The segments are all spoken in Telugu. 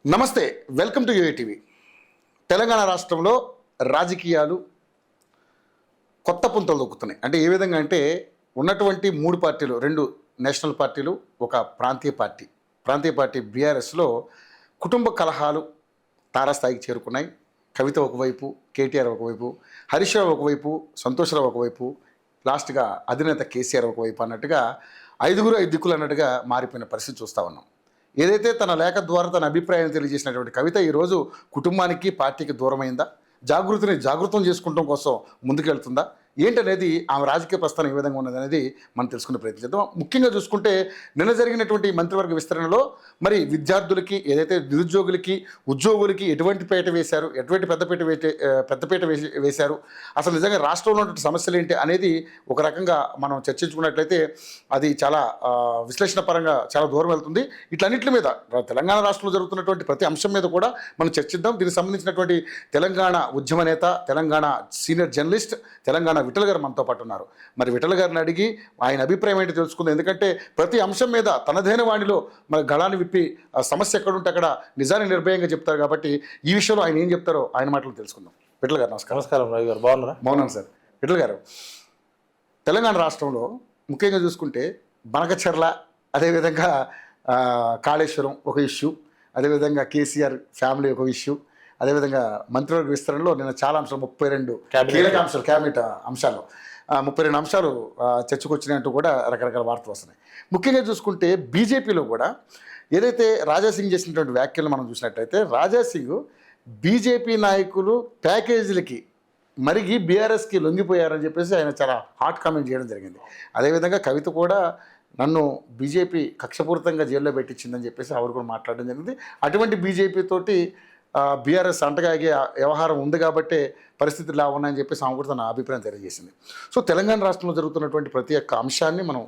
నమస్తే, వెల్కమ్ టు యూఏటీవీ. తెలంగాణ రాష్ట్రంలో రాజకీయాలు కొత్త పుంతలు దొక్కుతున్నాయి. అంటే ఏ విధంగా అంటే ఉన్నటువంటి మూడు పార్టీలు, రెండు నేషనల్ పార్టీలు, ఒక ప్రాంతీయ పార్టీ బీఆర్ఎస్లో కుటుంబ కలహాలు తారాస్థాయికి చేరుకున్నాయి. కవిత ఒకవైపు, కేటీఆర్ ఒకవైపు, హరీష్ రావు ఒకవైపు, సంతోష్రావు ఒకవైపు, లాస్ట్గా అధినేత కేసీఆర్ ఒకవైపు అన్నట్టుగా ఐదుగురు ఐదు దిక్కులు అన్నట్టుగా మారిపోయిన పరిస్థితి చూస్తూ ఉన్నాం. ఏదైతే తన లేఖ ద్వారా తన అభిప్రాయాన్ని తెలియజేసినటువంటి కవిత ఈరోజు కుటుంబానికి పార్టీకి దూరమైందా, జాగృతం చేసుకుంటాం కోసం ముందుకెళ్తుందా ఏంటనేది, ఆమె రాజకీయ ప్రస్థానం ఏ విధంగా ఉన్నది అనేది మనం తెలుసుకునే ప్రయత్నం చేద్దాం. ముఖ్యంగా చూసుకుంటే నిన్న జరిగినటువంటి మంత్రివర్గ విస్తరణలో మరి విద్యార్థులకి, ఏదైతే నిరుద్యోగులకి, ఉద్యోగులకి ఎటువంటి పీట వేశారు, ఎటువంటి పెద్దపీట వేశారు, అసలు నిజంగా రాష్ట్రంలో ఉన్నటువంటి సమస్యలు ఏంటి అనేది ఒక రకంగా మనం చర్చించుకున్నట్లయితే అది చాలా విశ్లేషణ పరంగా చాలా దూరం వెళ్తుంది. ఇట్లన్నింటి మీద తెలంగాణ రాష్ట్రంలో జరుగుతున్నటువంటి ప్రతి అంశం మీద కూడా మనం చర్చిద్దాం. దీనికి సంబంధించినటువంటి తెలంగాణ ఉద్యమ నేత, తెలంగాణ సీనియర్ జర్నలిస్ట్, తెలంగాణ విఠల్ గారు మనతో పాటు ఉన్నారు. మరి విఠల్ గారిని అడిగి ఆయన అభిప్రాయం ఏంటి తెలుసుకుందాం. ఎందుకంటే ప్రతి అంశం మీద తనదైన వాణిలో మరి గళాన్ని విప్పి సమస్య ఎక్కడుంటే అక్కడ నిజాన్ని నిర్భయంగా చెప్తారు. కాబట్టి ఈ విషయంలో ఆయన ఏం చెప్తారో ఆయన మాటలు తెలుసుకుందాం. విఠల్ గారు నమస్కారం. నమస్కారం రవి గారు, బాగున్నారా? బాగున్నాను సార్. విఠల్ గారు, తెలంగాణ రాష్ట్రంలో ముఖ్యంగా చూసుకుంటే బనకచెర్ల, అదేవిధంగా కాళేశ్వరం ఒక ఇష్యూ, అదేవిధంగా కేసీఆర్ ఫ్యామిలీ ఒక ఇష్యూ, అదేవిధంగా మంత్రివర్గ విస్తరణలో నిన్న చాలా అంశాలు, 32 కీలక అంశాలు, క్యాబినెట్ అంశాలు, 32 అంశాలు చర్చకు వచ్చినాయంటూ కూడా రకరకాల వార్తలు వస్తున్నాయి. ముఖ్యంగా చూసుకుంటే బీజేపీలో కూడా ఏదైతే రాజాసింగ్ చేసినటువంటి వ్యాఖ్యలు మనం చూసినట్టయితే, రాజాసింగ్ బీజేపీ నాయకులు ప్యాకేజీలకి మరిగి బీఆర్ఎస్కి లొంగిపోయారని చెప్పేసి ఆయన చాలా హాట్ కామెంట్ చేయడం జరిగింది. అదేవిధంగా కవిత కూడా నన్ను బీజేపీ కక్షపూరితంగా జైల్లో పెట్టించిందని చెప్పేసి ఆవిడ కూడా మాట్లాడడం జరిగింది. అటువంటి బీజేపీ తోటి బీఆర్ఎస్ అంటగాగే వ్యవహారం ఉంది కాబట్టి పరిస్థితులు ఇలా ఉన్నాయని చెప్పేసి ఆమె కూడా తన అభిప్రాయం తెలియజేసింది. సో తెలంగాణ రాష్ట్రంలో జరుగుతున్నటువంటి ప్రతి ఒక్క అంశాన్ని మనం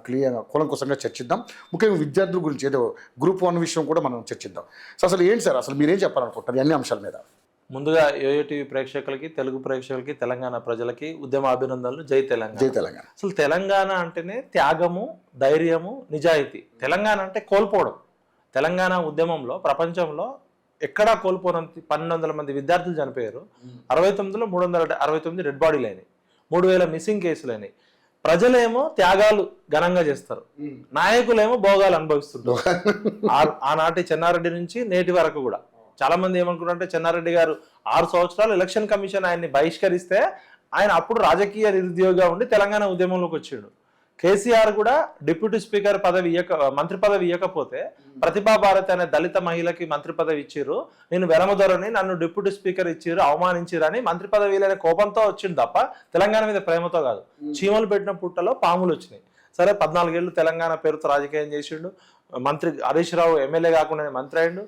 క్లియర్గా కూలంకుశంగా చర్చిద్దాం. ముఖ్యంగా విద్యార్థుల గురించి, ఏదో గ్రూప్ 1 విషయం కూడా మనం చర్చిద్దాం. సో అసలు ఏంటి సార్, అసలు మీరేం చెప్పాలనుకుంటారు అన్ని అంశాల మీద? ముందుగా యోయోటీవీ ప్రేక్షకులకి, తెలుగు ప్రేక్షకులకి, తెలంగాణ ప్రజలకి ఉద్యమ అభినందనలు. జై తెలంగాణ. జై తెలంగాణ. అసలు తెలంగాణ అంటేనే త్యాగము, ధైర్యము, నిజాయితీ. తెలంగాణ అంటే కోల్పోవడం. తెలంగాణ ఉద్యమంలో ప్రపంచంలో ఎక్కడా కోల్పోనంత 1200 మంది విద్యార్థులు చనిపోయారు. 69లో 369 డెడ్ బాడీలు అయినాయి. 3000 మిస్సింగ్ కేసులు అయినాయి. ప్రజలేమో త్యాగాలు ఘనంగా చేస్తారు, నాయకులేమో భోగాలు అనుభవిస్తుంటారు. ఆనాటి చెన్నారెడ్డి నుంచి నేటి వరకు కూడా చాలా మంది ఏమనుకుంటారంటే, చెన్నారెడ్డి గారు 6 సంవత్సరాలు ఎలక్షన్ కమిషన్ ఆయన్ని బహిష్కరిస్తే ఆయన అప్పుడు రాజకీయ నిరుద్యోగిగా ఉండి తెలంగాణ ఉద్యమంలోకి వచ్చాడు. కేసీఆర్ కూడా డిప్యూటీ స్పీకర్ మంత్రి పదవి ఇవ్వకపోతే ప్రతిభా భారతి అనే దళిత మహిళకి మంత్రి పదవి ఇచ్చిర్రు, నేను వెలమదొరని, నన్ను డిప్యూటీ స్పీకర్ ఇచ్చిర్రు, అవమానించిర్రు అని మంత్రి పదవి లేని కోపంతో వచ్చిండు తప్ప తెలంగాణ మీద ప్రేమతో కాదు. చీమలు పెట్టిన పుట్టలో పాములు వచ్చినాయి. సరే, 14 ఏళ్ళు తెలంగాణ పేరుతో రాజకీయం చేసిండు. మంత్రి హరీష్ రావు ఎమ్మెల్యే కాకుండా మంత్రి అయిండు.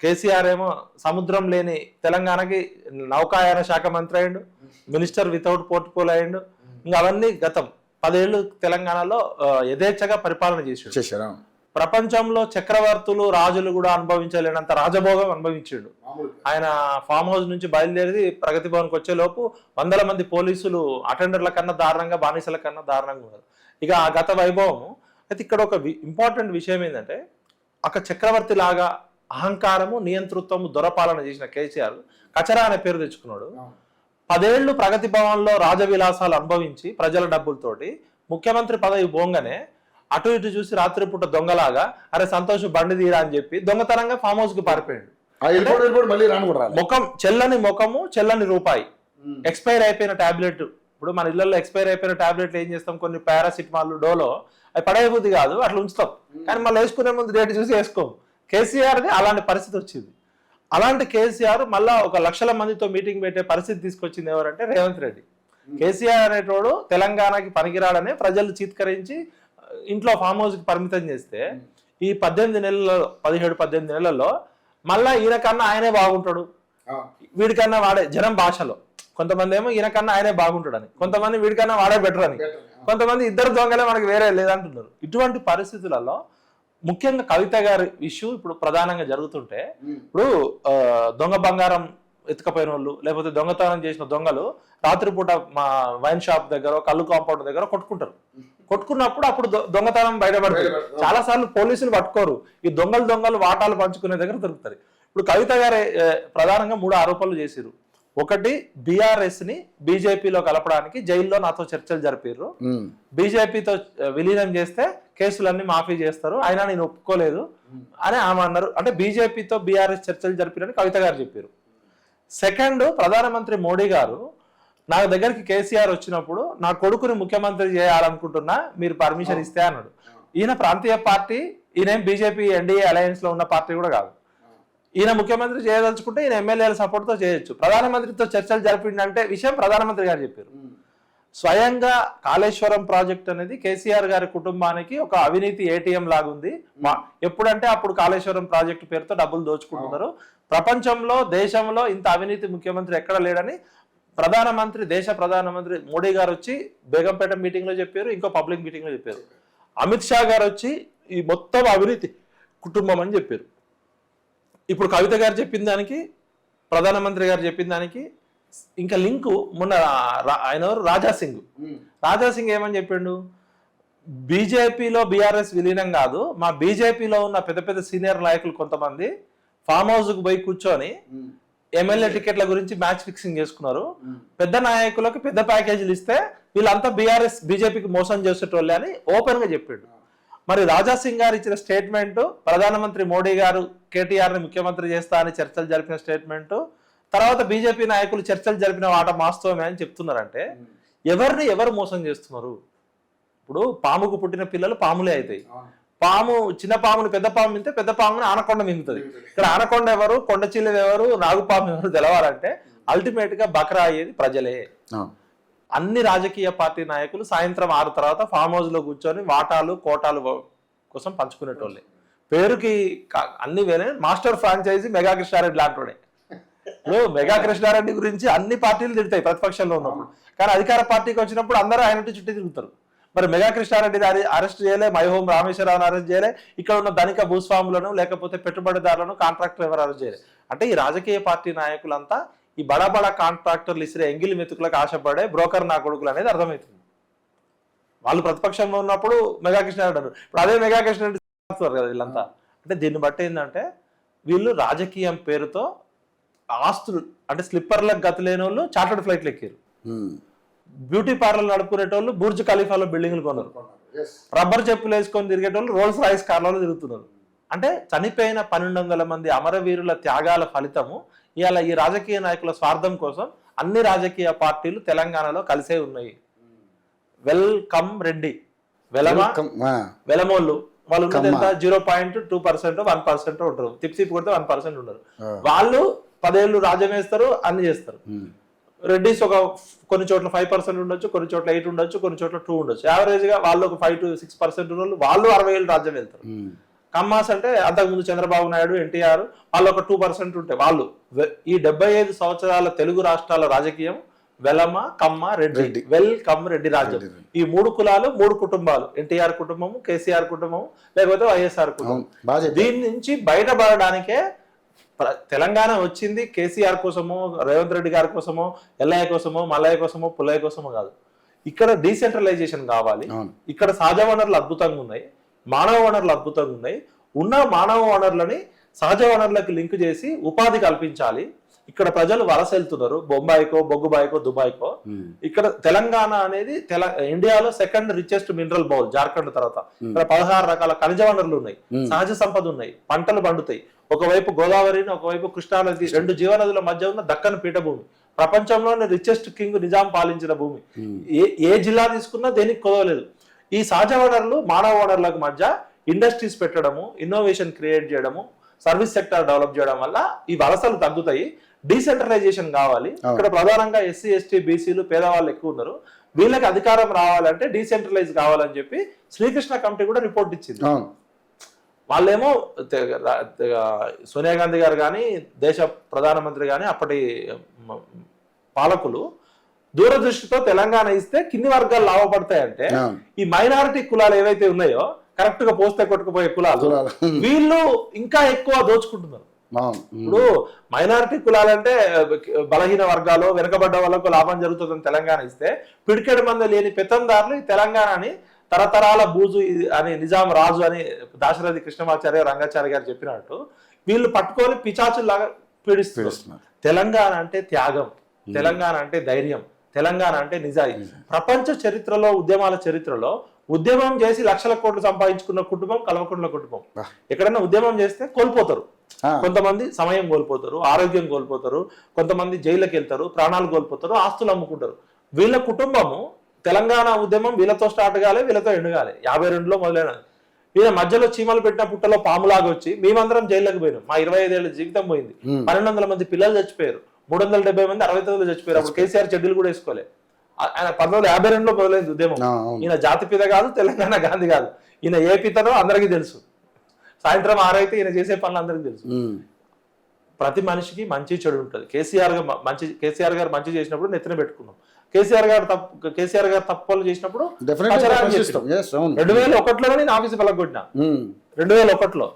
కేసీఆర్ ఏమో సముద్రం లేని తెలంగాణకి నౌకాయాన శాఖ మంత్రి అయిండు, మినిస్టర్ వితౌట్ పోర్ట్ఫోలియో అయిండు. ఇంకా అవన్నీ గతం. 10 ఏళ్ళు తెలంగాణలో యథేచ్ఛగా పరిపాలన చేశాడు. ప్రపంచంలో చక్రవర్తులు, రాజులు కూడా అనుభవించలేనంత రాజభోగం అనుభవించాడు. ఆయన ఫామ్ హౌస్ నుంచి బయలుదేరి ప్రగతి భవన్కి వచ్చే లోపు 100 మంది పోలీసులు అటెండర్ల కన్నా దారుణంగా, బానిసల కన్నా దారుణంగా ఉన్నారు. ఇక ఆ గత వైభవం. అయితే ఇక్కడ ఒక ఇంపార్టెంట్ విషయం ఏంటంటే, ఒక చక్రవర్తి లాగా అహంకారము, నియంతృత్వము, దొరపాలన చేసిన కేసీఆర్ కచరా అనే పేరు తెచ్చుకున్నాడు. 10 ఏళ్లు ప్రగతి భవన్లో రాజవిలాసాలు అనుభవించి ప్రజల డబ్బులతోటి ముఖ్యమంత్రి పదవి పోంగానే అటు ఇటు చూసి రాత్రిపూట దొంగలాగా, అరే సంతోష్ బండి తీరా అని చెప్పి దొంగతనంగా ఫామ్ హౌస్ కి పారిపోయాడు. చెల్లని ముఖము, చెల్లని రూపాయి, ఎక్స్పైర్ అయిపోయిన టాబ్లెట్. ఇప్పుడు మన ఇళ్లలో ఎక్స్పైర్ అయిపోయిన టాబ్లెట్లు ఏం చేస్తాం, కొన్ని పారాసిటమాల్, డోలో, అవి పడేబుద్ధి కాదు, అట్లా ఉంచుతాం. కానీ మళ్ళీ వేసుకునే ముందు రేటు చూసి వేసుకోం. కేసీఆర్ది అలాంటి పరిస్థితి వచ్చింది. అలాంటి కేసీఆర్ మళ్ళా 1 లక్షల మందితో మీటింగ్ పెట్టే పరిస్థితి తీసుకొచ్చింది ఎవరంటే రేవంత్ రెడ్డి. కేసీఆర్ అనేటోడు తెలంగాణకి పనికిరాడనే ప్రజలు చీత్కరించి ఇంట్లో ఫామ్ హౌస్కి పరిమితం చేస్తే, ఈ 17-18 నెలల్లో మళ్ళా ఈయనకన్నా ఆయనే బాగుంటాడు, వీడికన్నా వాడే, జనం భాషలో కొంతమంది ఏమో ఈయనకన్నా ఆయనే బాగుంటాడని, కొంతమంది వీడికన్నా వాడే బెటర్ అని, కొంతమంది ఇద్దరు దొంగలే మనకి వేరే లేదంటున్నారు. ఇటువంటి పరిస్థితులలో ముఖ్యంగా కవిత గారి ఇష్యూ ఇప్పుడు ప్రధానంగా జరుగుతుంటే, ఇప్పుడు దొంగ బంగారం ఎత్తుకపోయిన వాళ్ళు, లేకపోతే దొంగతనం చేసిన దొంగలు రాత్రిపూట మా వైన్ షాప్ దగ్గర, కళ్ళు కాంపౌండ్ దగ్గర కొట్టుకుంటారు. కొట్టుకున్నప్పుడు అప్పుడు దొంగతనం బయటపడుతుంది. చాలా సార్లు పోలీసులు పట్టుకోరు, ఈ దొంగలు వాటాలు పంచుకునే దగ్గర దొరుకుతారు. ఇప్పుడు కవిత గారు ప్రధానంగా 3 ఆరోపణలు చేసిరు. ఒకటి, బీఆర్ఎస్ ని బీజేపీలో కలపడానికి జైల్లో నాతో చర్చలు జరిపారు, బీజేపీతో విలీనం చేస్తే కేసులన్నీ మాఫీ చేస్తారు, అయినా నేను ఒప్పుకోలేదు అని ఆమె అన్నారు. అంటే బీజేపీతో బీఆర్ఎస్ చర్చలు జరిపారని కవిత గారు చెప్పారు. సెకండ్, ప్రధానమంత్రి మోడీ గారు నా దగ్గరికి కేసీఆర్ వచ్చినప్పుడు నా కొడుకుని ముఖ్యమంత్రి చేయాలనుకుంటున్నా, మీరు పర్మిషన్ ఇస్తే అన్నాడు. ఈయన ప్రాంతీయ పార్టీ, ఈయన బీజేపీ ఎన్డీఏ అలయన్స్ లో ఉన్న పార్టీ కూడా కాదు. ఈయన ముఖ్యమంత్రి చేయదలుచుకుంటే ఈయన ఎమ్మెల్యేల సపోర్ట్తో చేయొచ్చు. ప్రధానమంత్రితో చర్చలు జరిపిందంటే విషయం ప్రధానమంత్రి గారు చెప్పారు. స్వయంగా కాళేశ్వరం ప్రాజెక్ట్ అనేది కేసీఆర్ గారి కుటుంబానికి ఒక అవినీతి ఏటీఎం లాగుంది. ఎప్పుడంటే అప్పుడు కాళేశ్వరం ప్రాజెక్టు పేరుతో డబ్బులు దోచుకుంటున్నారు. ప్రపంచంలో, దేశంలో ఇంత అవినీతి ముఖ్యమంత్రి ఎక్కడ లేడని దేశ ప్రధానమంత్రి మోడీ గారు వచ్చి బేగంపేట మీటింగ్ లో చెప్పారు, ఇంకో పబ్లిక్ మీటింగ్ లో చెప్పారు. అమిత్ షా గారు వచ్చి ఈ మొత్తం అవినీతి కుటుంబం అని చెప్పారు. ఇప్పుడు కవిత గారు చెప్పిన దానికి, ప్రధానమంత్రి గారు చెప్పిన దానికి ఇంకా లింకు మొన్న ఆయన రాజాసింగ్ ఏమని చెప్పిండు, బీజేపీలో బీఆర్ఎస్ విలీనం కాదు, మా బీజేపీలో ఉన్న పెద్ద పెద్ద సీనియర్ నాయకులు కొంతమంది ఫామ్ హౌస్ కు పోయి కూర్చొని ఎమ్మెల్యే టికెట్ల గురించి మ్యాచ్ ఫిక్సింగ్ చేసుకున్నారు, పెద్ద నాయకులకు పెద్ద ప్యాకేజీలు ఇస్తే వీళ్ళంతా బీజేపీకి మోసం చేసేటోళ్ళే అని ఓపెన్ గా చెప్పాడు. మరి రాజాసింగ్ గారు ఇచ్చిన స్టేట్మెంట్, ప్రధానమంత్రి మోడీ గారు కేటీఆర్ ని ముఖ్యమంత్రి చేస్తా అని చర్చలు జరిపిన స్టేట్మెంట్, తర్వాత బీజేపీ నాయకులు చర్చలు జరిపిన వాట వాస్తవమే అని చెప్తున్నారంటే ఎవరు మోసం చేస్తున్నారు? ఇప్పుడు పాముకు పుట్టిన పిల్లలు పాములే అవుతాయి. చిన్న పాముని పెద్ద పాము మింగితే పెద్ద పాముని ఆనకొండ మింగుతుంది. ఇక్కడ ఆనకొండ ఎవరు, కొండ చిల్లెది ఎవరు, నాగుపాము ఎవరు తెలవాలంటే అల్టిమేట్ గా బకరా అయ్యేది ప్రజలే. అన్ని రాజకీయ పార్టీ నాయకులు సాయంత్రం 6 తర్వాత ఫామ్ హౌస్ లో కూర్చొని వాటాలు కోటాలు కోసం పంచుకునేటోళ్ళే. పేరుకి అన్ని వేరే. మాస్టర్ ఫ్రాంచైజీ మెగా కృష్ణారెడ్డి లాంటి. ఇప్పుడు మెగా కృష్ణారెడ్డి గురించి అన్ని పార్టీలు తిడతాయి ప్రతిపక్షంలో ఉన్నప్పుడు, కానీ అధికార పార్టీకి వచ్చినప్పుడు అందరూ ఆయన చుట్టూ తిరుగుతారు. మరి మెగా కృష్ణారెడ్డిని అరెస్ట్ చేయలే, మైహోం రామేశ్వరరావును అరెస్ట్ చేయలే, ఇక్కడ ఉన్న ధనిక భూస్వాములను లేకపోతే పెట్టుబడిదారులను కాంట్రాక్టర్ ఎవరు అరెస్ట్ చేయలే. అంటే ఈ రాజకీయ పార్టీ నాయకులంతా ఈ బడా కాంట్రాక్టర్లు ఇసిరే ఎంగిలి మెతుకులకు ఆశపడే బ్రోకర్ నా కొడుకులు అనేది అర్థమవుతుంది. వాళ్ళు ప్రతిపక్షంలో ఉన్నప్పుడు మెగా కృష్ణారెడ్డి అన్నారు, ఇప్పుడు అదే మెగా కృష్ణారెడ్డి కదా వీళ్ళంతా. అంటే దీన్ని బట్టి ఏంటంటే వీళ్ళు రాజకీయం పేరుతో ఆస్తులు, అంటే స్లిప్పర్లకు గతి లేని వాళ్ళు చార్టర్డ్ ఫ్లైట్లు ఎక్కారు, బ్యూటీ పార్లర్ నడుపుకునేటోళ్ళు బుర్జ్ ఖలీఫాలో బిల్డింగ్లు కొన్నారు, రబ్బర్ చెప్పులు వేసుకొని తిరిగేటోళ్ళు రోల్స్ రాయిస్ కార్లలో తిరుగుతున్నారు. అంటే చనిపోయిన 1200 మంది అమరవీరుల త్యాగాల ఫలితము ఇవాళ ఈ రాజకీయ నాయకుల స్వార్థం కోసం అన్ని రాజకీయ పార్టీలు తెలంగాణలో కలిసే ఉన్నాయి. వెల్కమ్ రెడ్డి, వెలమోళ్ళు వాళ్ళు ఉన్నది ఎంత, 0.2% 1% ఉంటారు, తిప్సిప్ కొడితే 1% ఉండరు. వాళ్ళు 10 ఏళ్ళు రాజ్యం వేస్తారు, అన్ని చేస్తారు. రెడ్డిస్ కొన్ని చోట్ల 5% ఉండొచ్చు, కొన్ని చోట్ల 8 ఉండొచ్చు, కొన్ని చోట్ల 2 ఉండొచ్చు. యావరేజ్ గా వాళ్ళు ఒక 5 to 6% ఉన్న వాళ్ళు 60 ఏళ్ళు రాజ్యం వెళ్తారు. కమ్మాస్ అంటే అంతకుముందు చంద్రబాబు నాయుడు, ఎన్టీఆర్ వాళ్ళు ఒక 2% ఉంటే వాళ్ళు ఈ 75 సంవత్సరాల తెలుగు రాష్ట్రాల రాజకీయం వెలమ కమ్మ రెడ్డి, వెల్కమ్ రెడ్డి రాజ్యం. ఈ 3 కులాలు 3 కుటుంబాలు, ఎన్టీఆర్ కుటుంబము, కేసీఆర్ కుటుంబము, లేకపోతే వైఎస్ఆర్ కుటుంబం. దీని నుంచి బయటపడడానికే తెలంగాణ వచ్చింది. కేసీఆర్ కోసమో, రేవంత్ రెడ్డి గారి కోసమో, ఎల్లయ్య కోసమో, మల్లయ్య కోసమో, పుల్లయ్య కోసమో కాదు. ఇక్కడ డీసెంట్రలైజేషన్ కావాలి. ఇక్కడ సహజ వనరులు అద్భుతంగా ఉన్నాయి, మానవ వనరులు అద్భుతంగా ఉన్నాయి. ఉన్న మానవ వనరులని సహజ వనరులకు లింక్ చేసి ఉపాధి కల్పించాలి. ఇక్కడ ప్రజలు వలస వెళ్తున్నారు, బొంబాయికో, బొగ్గుబాయికో, దుబాయ్కో. ఇక్కడ తెలంగాణ అనేది ఇండియాలో 2nd richest mineral bowl Jharkhand తర్వాత. ఇక్కడ 16 రకాల ఖనిజ వనరులు ఉన్నాయి, సహజ సంపద ఉన్నాయి, పంటలు పండుతాయి. ఒకవైపు గోదావరిని, ఒకవైపు కృష్ణానది, 2 జీవనదుల మధ్య ఉన్న దక్కన్ పీఠభూమి, ప్రపంచంలోనే రిచెస్ట్ కింగ్ నిజాం పాలించిన భూమి. ఏ జిల్లా తీసుకున్నా దేనికి కుదవలేదు. ఈ సహజ వనరులు మానవ వనరులకు మధ్య ఇండస్ట్రీస్ పెట్టడము, ఇన్నోవేషన్ క్రియేట్ చేయడము, సర్వీస్ సెక్టర్ డెవలప్ చేయడం వల్ల ఈ వలసలు తగ్గుతాయి. డీసెంట్రలైజేషన్ కావాలి. ఇక్కడ ప్రధానంగా ఎస్సీ, ఎస్టీ, బీసీలు, పేదవాళ్ళు ఎక్కువ ఉన్నారు. వీళ్ళకి అధికారం రావాలంటే డీసెంట్రలైజ్ కావాలని చెప్పి శ్రీకృష్ణ కమిటీ కూడా రిపోర్ట్ ఇచ్చింది. వాళ్ళేమో సోనియా గాంధీ గారు కానీ, దేశ ప్రధానమంత్రి కానీ, అప్పటి పాలకులు దూరదృష్టితో తెలంగాణ ఇస్తే కింది వర్గాలు లాభపడతాయంటే ఈ మైనారిటీ కులాలు ఏవైతే ఉన్నాయో, కరెక్ట్ గా పోస్తే కొట్టుకుపోయే కులాలు, వీళ్ళు ఇంకా ఎక్కువ దోచుకుంటున్నారు. ఇప్పుడు మైనారిటీ కులాలంటే బలహీన వర్గాలు, వెనుకబడ్డ వాళ్ళకు లాభం జరుగుతుందని తెలంగాణ ఇస్తే, పిడికెడు మంది లేని పెత్తందారులు ఈ తెలంగాణని తరతరాల బూజు అని నిజాం రాజు అని దాశరథి కృష్ణమాచార్య రంగాచార్య గారు చెప్పినట్టు వీళ్ళు పట్టుకొని పిచాచుల్లాగా పీడిస్తున్నారు. తెలంగాణ అంటే త్యాగం, తెలంగాణ అంటే ధైర్యం, తెలంగాణ అంటే నిజాయితీ. ప్రపంచ చరిత్రలో, ఉద్యమాల చరిత్రలో ఉద్యమం చేసి లక్షల కోట్లు సంపాదించుకున్న కుటుంబం కల్వకుంట్ల కుటుంబం. ఎక్కడైనా ఉద్యమం చేస్తే కోల్పోతారు, కొంతమంది సమయం కోల్పోతారు, ఆరోగ్యం కోల్పోతారు, కొంతమంది జైలుకి వెళ్తారు, ప్రాణాలు కోల్పోతారు, ఆస్తులు అమ్ముకుంటారు. వీళ్ళ కుటుంబము తెలంగాణ ఉద్యమం వీళ్ళతో స్టార్ట్ కాలే, వీళ్ళతో ఎండుగాలి. 52లో మొదలైనది. ఈయన మధ్యలో చీమలు పెట్టిన పుట్టలో పాములాగా వచ్చి మేమందరం జైల్లోకి పోయినాం. మా 25 ఏళ్ళ జీవితం పోయింది. 1200 మంది పిల్లలు చచ్చిపోయారు, 370 మంది 69లో చచ్చిపోయారు. అప్పుడు కేసీఆర్ చెడ్డీలు కూడా వేసుకోలే. ఆయన 1952లో మొదలైంది ఉద్యమం. ఈయన జాతిపిత కాదు, తెలంగాణ గాంధీ కాదు. ఈయన ఏ పితనో అందరికీ తెలుసు. సాయంత్రం 6 అయితే ఈయన చేసే పనులు అందరికీ తెలుసు. ప్రతి మనిషికి మంచి చెడు ఉంటుంది. కేసీఆర్ గారు మంచి చేసినప్పుడు నెత్తిన పెట్టుకున్నాం. కేసీఆర్ గారు తప్పులు చేసినప్పుడు 2001లోనే నేను ఆఫీసు పలగొట్టినా. 2001లో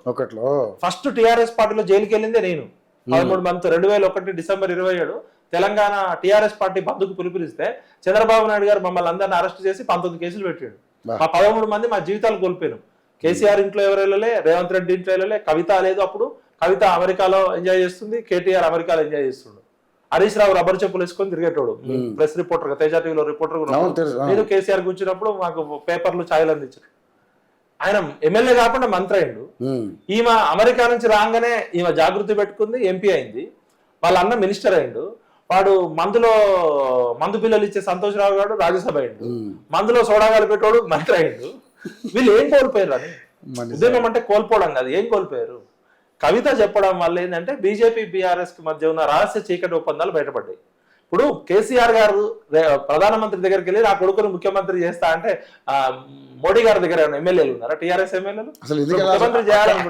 ఫస్ట్ టీఆర్ఎస్ పార్టీలో జైలుకి వెళ్ళిందే నేను. 13 month 2001 December 27 Telangana TRS party బంధుకు పిలుపునిస్తే చంద్రబాబు నాయుడు గారు మమ్మల్ని అందరిని అరెస్ట్ చేసి 19 కేసులు పెట్టాడు. మా 13 మంది మా జీవితాలు కోల్పోయాం. కేసీఆర్ ఇంట్లో ఎవరు వెళ్ళలే, రేవంత్ రెడ్డి ఇంట్లో వెళ్ళలే, కవిత లేదు. అప్పుడు కవిత అమెరికాలో ఎంజాయ్ చేస్తుంది, కేటీఆర్ అమెరికాలో ఎంజాయ్ చేస్తుండు. హరీష్ రావు రబ్బర్ చెప్పులు వేసుకొని తిరిగేటోడు, ప్రెస్ రిపోర్టర్, తేజ టీవీలో రిపోర్టర్. నేను కేసీఆర్ కూర్చున్నప్పుడు మాకు పేపర్లు ఛాయలు అందించారు. ఆయన ఎమ్మెల్యే కాకుండా మంత్రి అయిండు. ఈమె అమెరికా నుంచి రాగానే ఈమె జాగృతి పెట్టుకుంది, ఎంపీ అయింది. వాళ్ళ అన్న మినిస్టర్ అయిండు. వాడు మందు పిల్లలు ఇచ్చే సంతోషరావు గారు రాజ్యసభ అయిండు. మందులో సోడాగాలు పెట్టాడు, మంత్రి అయిండు. వీళ్ళు ఏం కోల్పోయారు అని ఉద్యమం అంటే కోల్పోవడం కాదు, ఏం కోల్పోయారు? కవిత చెప్పడం వల్ల ఏంటంటే బీజేపీ బీఆర్ఎస్ కి మధ్య ఉన్న రహస్య చీకటి ఒప్పందాలు బయటపడ్డాయి. ఇప్పుడు కేసీఆర్ గారు ప్రధానమంత్రి దగ్గరికి వెళ్ళి నా కొడుకుని ముఖ్యమంత్రి చేస్తా అంటే మోడీ గారి దగ్గర ఎమ్మెల్యేలు ఉన్నారా? టీఆర్ఎస్ ఎమ్మెల్యేలు ముఖ్యమంత్రి చేయాలని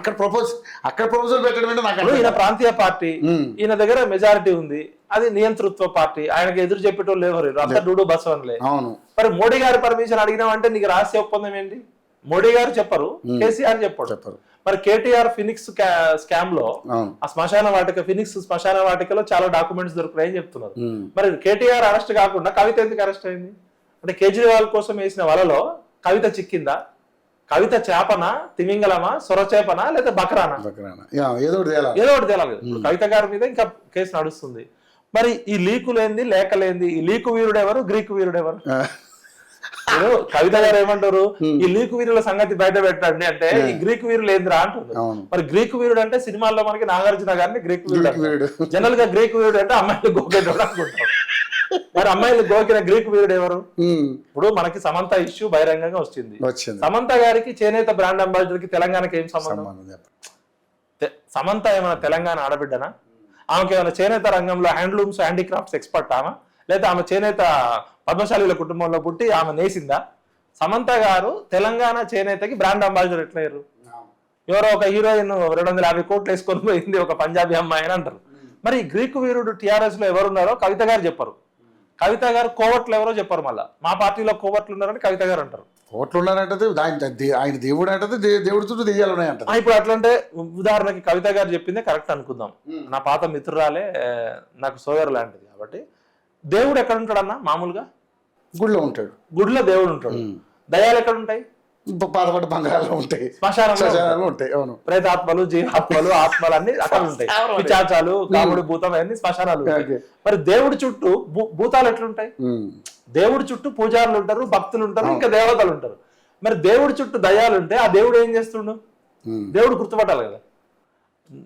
ఈయన ప్రాంతీయ పార్టీ, ఈయన దగ్గర మెజారిటీ ఉంది, అది నియంతృత్వ పార్టీ. ఆయనకి ఎదురు చెప్పేటోళ్ళు ఎవరు? అంతా డూడు బసవన్లే. మరి మోడీ గారి పర్మిషన్ అడిగినామంటే నీకు రహస్య ఒప్పందం ఏంటి? మోడీ గారు చెప్పరు, కేసీఆర్ చెప్పరు. మరి కేటీఆర్ ఫినిక్స్ స్కామ్ లో ఆ శ్మశాన వాటిక, ఫినిక్స్ శ్మశాన వాటికలో చాలా డాక్యుమెంట్స్ దొరుకుతాయని చెప్తున్నారు. మరి కేటీఆర్ అరెస్ట్ కాకుండా కవిత ఎందుకు అరెస్ట్ అయింది? అంటే కేజ్రీవాల్ కోసం వేసిన వలలో కవిత చిక్కిందా? కవిత చేపనా, తిమింగలమా, సొరచేపనా, లేదా బకరానా? ఏదో ఒకటి తేలాలి. కవిత గారి మీద ఇంకా కేసు నడుస్తుంది. మరి ఈ లీకులేంది, లేకలేంది, ఈ లీకు వీరుడు ఎవరు, గ్రీకు వీరుడు ఎవరు? కవిత గారు ఏమంటారు, ఈ లీకు వీరుల సంగతి బయట పెట్టండి అంటే ఈ గ్రీకు వీరులు ఏందిరా అంటున్నారు. మరి గ్రీకు వీరుడు అంటే సినిమాల్లో మనకి నాగార్జున గారిని గ్రీకు వీరుడు, జనరల్ గా గ్రీకు వీరుడు అంటే అమ్మాయిలు గోకేటోడు అనుకుంటాం. మరి అమ్మాయిలు గోకిన గ్రీకు వీరుడు ఎవరు? ఇప్పుడు మనకి సమంత ఇష్యూ బహిరంగంగా వచ్చింది. సమంత గారికి చేనేత బ్రాండ్ అంబాసిడర్ కి తెలంగాణకి ఏం సంబంధం? సమంత ఏమైనా తెలంగాణ ఆడబిడ్డనా? ఆమెకి ఏమైనా చేనేత రంగంలో హ్యాండ్లూమ్స్, హ్యాండీక్రాఫ్ట్స్ ఎక్స్పర్ట్ ఆమె? లేదా ఆమె చేనేత పద్మశాలీల కుటుంబంలో పుట్టి ఆమె నేసిందా? సమంత గారు తెలంగాణ చేనేతకి బ్రాండ్ అంబాసిడర్ ఎట్లయ్యారు? ఎవరో ఒక హీరోయిన్ 250 కోట్లు వేసుకొని పోయింది, ఒక పంజాబీ అమ్మాయి అని అంటారు. మరి గ్రీకు వీరుడు టీఆర్ఎస్ లో ఎవరున్నారో కవిత గారు చెప్పరు. కవిత గారు కోవట్లు ఎవరో చెప్పరు. మళ్ళా మా పార్టీలో కోవట్లు ఉన్నారని కవిత గారు అంటారు. కోవట్లు ఉన్నారంటే ఆయన దేవుడు అంటే దేవుడి చుట్టూ దెయ్యాలు ఉన్నాయంట. ఇప్పుడు అట్లంటే ఉదాహరణకి కవిత గారు చెప్పిందే కరెక్ట్ అనుకుందాం. నా పాత మిత్రురాలే నాకు సోదరు లాంటిది. కాబట్టి దేవుడు ఎక్కడ ఉంటాడన్నా? మామూలుగా గుడిలో ఉంటాడు. గుడిలో దేవుడు ఉంటాడు. దయాలు ఎక్కడ ఉంటాయి? పాతపడ్డ బంగారాలు ఉంటాయి, శ్మశానాలు ఉంటాయి. అవును, ప్రేతాత్మలు, జీవాత్మలు, ఆత్మలు అన్ని అక్కడ ఉంటాయి. పిచాచాలు, కాముడి భూతం అన్ని శ్మశానాలు. మరి దేవుడి చుట్టూ భూతాలు ఎట్లుంటాయి? దేవుడి చుట్టూ పూజారులు ఉంటారు, భక్తులు ఉంటారు, ఇంకా దేవతలు ఉంటారు. మరి దేవుడి చుట్టూ దయాలు ఉంటే ఆ దేవుడు ఏం చేస్తుండు? దేవుడు గుర్తుపట్టాలి కదా.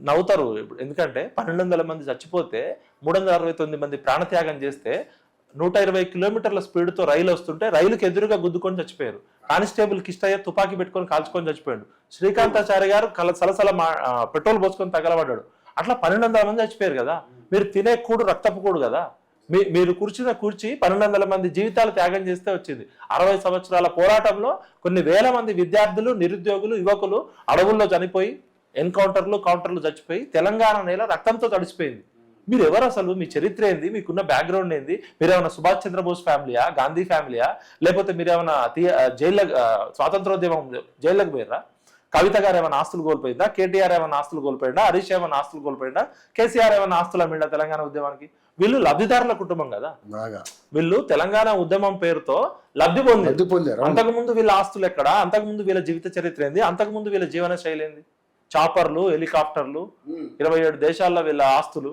నవ్వుతారు ఇప్పుడు, ఎందుకంటే 1200 మంది చచ్చిపోతే 369 మంది ప్రాణత్యాగం చేస్తే 120 కిలోమీటర్ల స్పీడ్తో రైలు వస్తుంటే రైలుకి ఎదురుగా గుద్దుకొని చచ్చిపోయారు. కానిస్టేబుల్ కిష్టయ్య తుపాకీ పెట్టుకొని కాల్చుకొని చచ్చిపోయాడు. శ్రీకాంతాచారి గారు సలసల పెట్రోల్ పోసుకొని తగలబడ్డాడు. అట్లా 1200 మంది చచ్చిపోయారు కదా. మీరు తినే కూడు రక్తపు కూడు కదా. మీరు కూర్చున్న కూర్చి 1200 మంది జీవితాలు త్యాగం చేస్తే వచ్చింది. 60 సంవత్సరాల పోరాటంలో కొన్ని వేల మంది విద్యార్థులు, నిరుద్యోగులు, యువకులు అడవుల్లో చనిపోయి, ఎన్కౌంటర్లు, కౌంటర్లు చచ్చిపోయి తెలంగాణ నేల రక్తంతో తడిసిపోయింది. మీరు ఎవరు అసలు? మీ చరిత్ర ఏంది? మీకున్న బ్యాక్గ్రౌండ్ ఏంది? మీరేమైనా సుభాష్ చంద్రబోస్ ఫ్యామిలీయా, గాంధీ ఫ్యామిలీయా, లేకపోతే మీరేమైనా జైల్లో స్వాతంత్రోద్యమం జైల్లోకి పోయారా? కవిత గారు ఏమైనా ఆస్తులు కోల్పోయిందా? కేటీఆర్ ఏమైనా ఆస్తులు కోల్పోయిందా? హరీష్ ఏమైనా ఆస్తులు కోల్పోయిందా? కేసీఆర్ ఏమైనా ఆస్తులు అమ్మిండా తెలంగాణ ఉద్యమానికి? వీళ్ళు లబ్ధిదారుల కుటుంబం కదా, బాగా వీళ్ళు తెలంగాణ ఉద్యమం పేరుతో లబ్ధి పొందారు. అంతకుముందు వీళ్ళ ఆస్తులు ఎక్కడ, అంతకుముందు వీళ్ళ జీవిత చరిత్ర ఏంది, అంతకుముందు వీళ్ళ జీవన శైలి ఏంది, చాపర్లు, హెలికాప్టర్లు, 27 దేశాల్లో వీళ్ళ ఆస్తులు,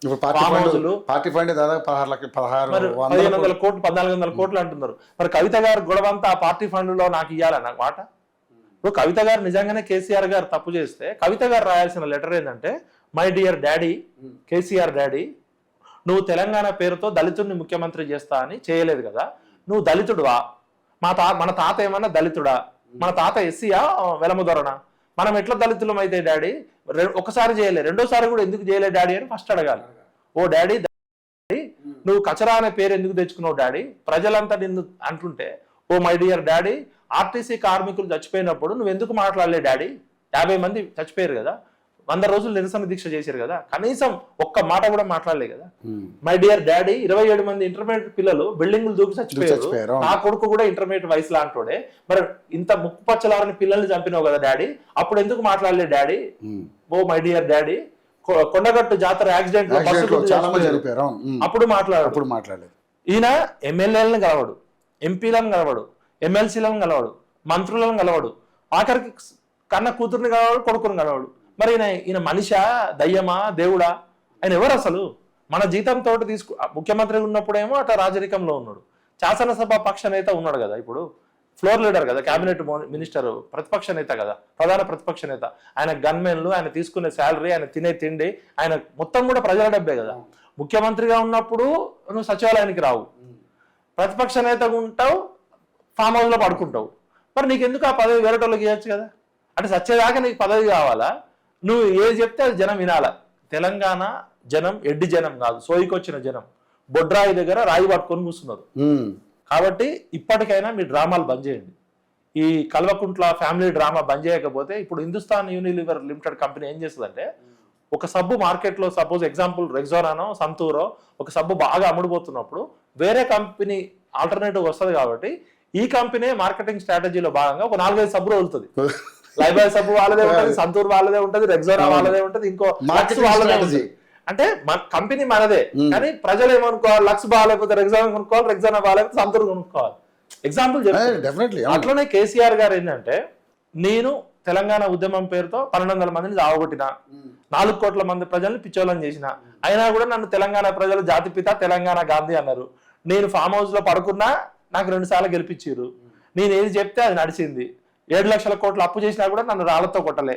ఇప్పుడు ఫామ్ హౌస్లు, పార్టీ ఫండ్ దాదాపు 1500 కోట్లు 1400 కోట్లు అంటున్నారు. మరి కవిత గారు గొడవంతా ఆ పార్టీ ఫండ్ లో నాకు ఇయ్యాలన్న మాట. ఇప్పుడు కవిత గారు నిజంగానే కేసీఆర్ గారు తప్పు చేస్తే కవిత గారు రాయాల్సిన లెటర్ ఏంటంటే, my dear daddy, KCR daddy, నువ్వు తెలంగాణ పేరుతో దళితుడిని ముఖ్యమంత్రి చేస్తా అని చేయలేదు కదా, నువ్వు దళితుడువా, మన తాత ఏమన్నా దళితుడా, మన తాత ఎస్సీయా వెలముదొరనా, మనం ఎట్లా దళితులం అయితే డాడీ, ఒకసారి చేయలే రెండోసారి కూడా ఎందుకు చేయలే డాడీ అని ఫస్ట్ అడగాలి. ఓ డాడీ, నువ్వు కచరా అనే పేరు ఎందుకు తెచ్చుకున్నావు డాడీ, ప్రజలంతా నిన్ను అంటుంటే, oh my dear daddy, RTC కార్మికులు చచ్చిపోయినప్పుడు నువ్వు ఎందుకు మాట్లాడలే డాడీ, 50 మంది చచ్చిపోయారు కదా, 100 రోజులు నిరసన దీక్ష చేశారు కదా, కనీసం ఒక్క మాట కూడా మాట్లాడలే కదా. మై డియర్ డాడీ, 27 మంది ఇంటర్మీడియట్ పిల్లలు బిల్డింగ్లు దూకి చచ్చిపోయారు, నా కొడుకు కూడా ఇంటర్మీడియట్ వయసు లాంటోడే, మరి ఇంత ముక్కుపచ్చలారని పిల్లల్ని చంపినావు కదా డాడీ, అప్పుడు ఎందుకు మాట్లాడలే daddy. Oh my dear daddy, Kondagattu జాతర యాక్సిడెంట్ లో అప్పుడు మాట్లాడలేదు. ఈయన ఎమ్మెల్యేలను కలవడు, ఎంపీలను కలవడు, ఎమ్మెల్సీలను కలవడు, మంత్రులను కలవడు, ఆఖరికి కన్న కూతుర్ని కలవడు, కొడుకుని కలవడు. మరి ఈయన మనిషా, దయ్యమా, దేవుడా, ఆయన ఎవరు అసలు? మన జీతంతో ముఖ్యమంత్రి ఉన్నప్పుడేమో అట్లా రాజరికంలో ఉన్నాడు, శాసనసభ పక్ష నేత ఉన్నాడు కదా, ఇప్పుడు ఫ్లోర్ లీడర్ కదా, కేబినెట్ మినిస్టర్, ప్రతిపక్ష నేత కదా, ప్రధాన ప్రతిపక్ష నేత. ఆయన గన్మెన్లు, ఆయన తీసుకునే శాలరీ, ఆయన తినే తిండి, ఆయన మొత్తం కూడా ప్రజల డబ్బే కదా. ముఖ్యమంత్రిగా ఉన్నప్పుడు నువ్వు సచివాలయానికి రావు, ప్రతిపక్ష నేతగా ఉంటావు, ఫామ్ హౌస్ లో పడుకుంటావు. మరి నీకెందుకు ఆ పదవి వేరేటోళ్ళకి ఇవ్వచ్చు కదా. అంటే సచ్చేదాకా నీకు పదవి కావాలా? నువ్వు ఏది చెప్తే అది జనం వినాలా. తెలంగాణ జనం ఎడ్డి జనం కాదు, సోయికొచ్చిన జనం. బొడ్రాయి దగ్గర రాయి పట్టుకొని కూర్చున్నారు. కాబట్టి ఇప్పటికైనా మీ డ్రామాలు బంద్ చేయండి. ఈ కల్వకుంట్ల ఫ్యామిలీ డ్రామా బంద్ చేయకపోతే ఇప్పుడు హిందుస్థాన్ యూనిలివర్ లిమిటెడ్ కంపెనీ ఏం చేస్తుందంటే, ఒక సబ్బు మార్కెట్లో సపోజ్ ఎగ్జాంపుల్ రెగ్జోనానో సంతూరో ఒక సబ్బు బాగా అమ్ముడుపోతున్నప్పుడు వేరే కంపెనీ ఆల్టర్నేటివ్ వస్తుంది కాబట్టి ఈ కంపెనీ మార్కెటింగ్ స్ట్రాటజీలో భాగంగా ఒక 4-5 సబ్బులు వదులుతుంది. లైబాయ్ సబ్బు వాళ్ళదే ఉంటుంది, సంతూర్ వాళ్ళదే ఉంటుంది, రెగ్జోనా వాళ్ళదే ఉంటుంది, ఇంకో లక్స్ వాళ్ళదే ఉంటుంది. అంటే కంపెనీ మనదే, కానీ ప్రజలు ఏమనుకోవాలి, లక్స్ బాగాలేకపోతే రెగ్జోనా కొనుక్కోవాలి, రెగ్జోనా బాగాలేకపోతే సంతూర్ కొనుక్కోవాలి. ఎగ్జాంపుల్ చెప్తాను. అట్లనే కేసీఆర్ గారు ఏంటంటే, నేను తెలంగాణ ఉద్యమం పేరుతో 1200 మందిని చావగొట్టిన, 4 కోట్ల మంది ప్రజల్ని పిచ్చోళ్ళని చేసిన, అయినా కూడా నన్ను తెలంగాణ ప్రజలు జాతిపిత తెలంగాణ గాంధీ అన్నారు. నేను ఫామ్ హౌస్ లో పడుకున్నా నాకు 2 సార్లు గెలిపించారు. నేను ఏది చెప్తే అది నడిచింది. 7 లక్షల కోట్లు అప్పు చేసినా కూడా నన్ను రాళ్లతో కొట్టలే,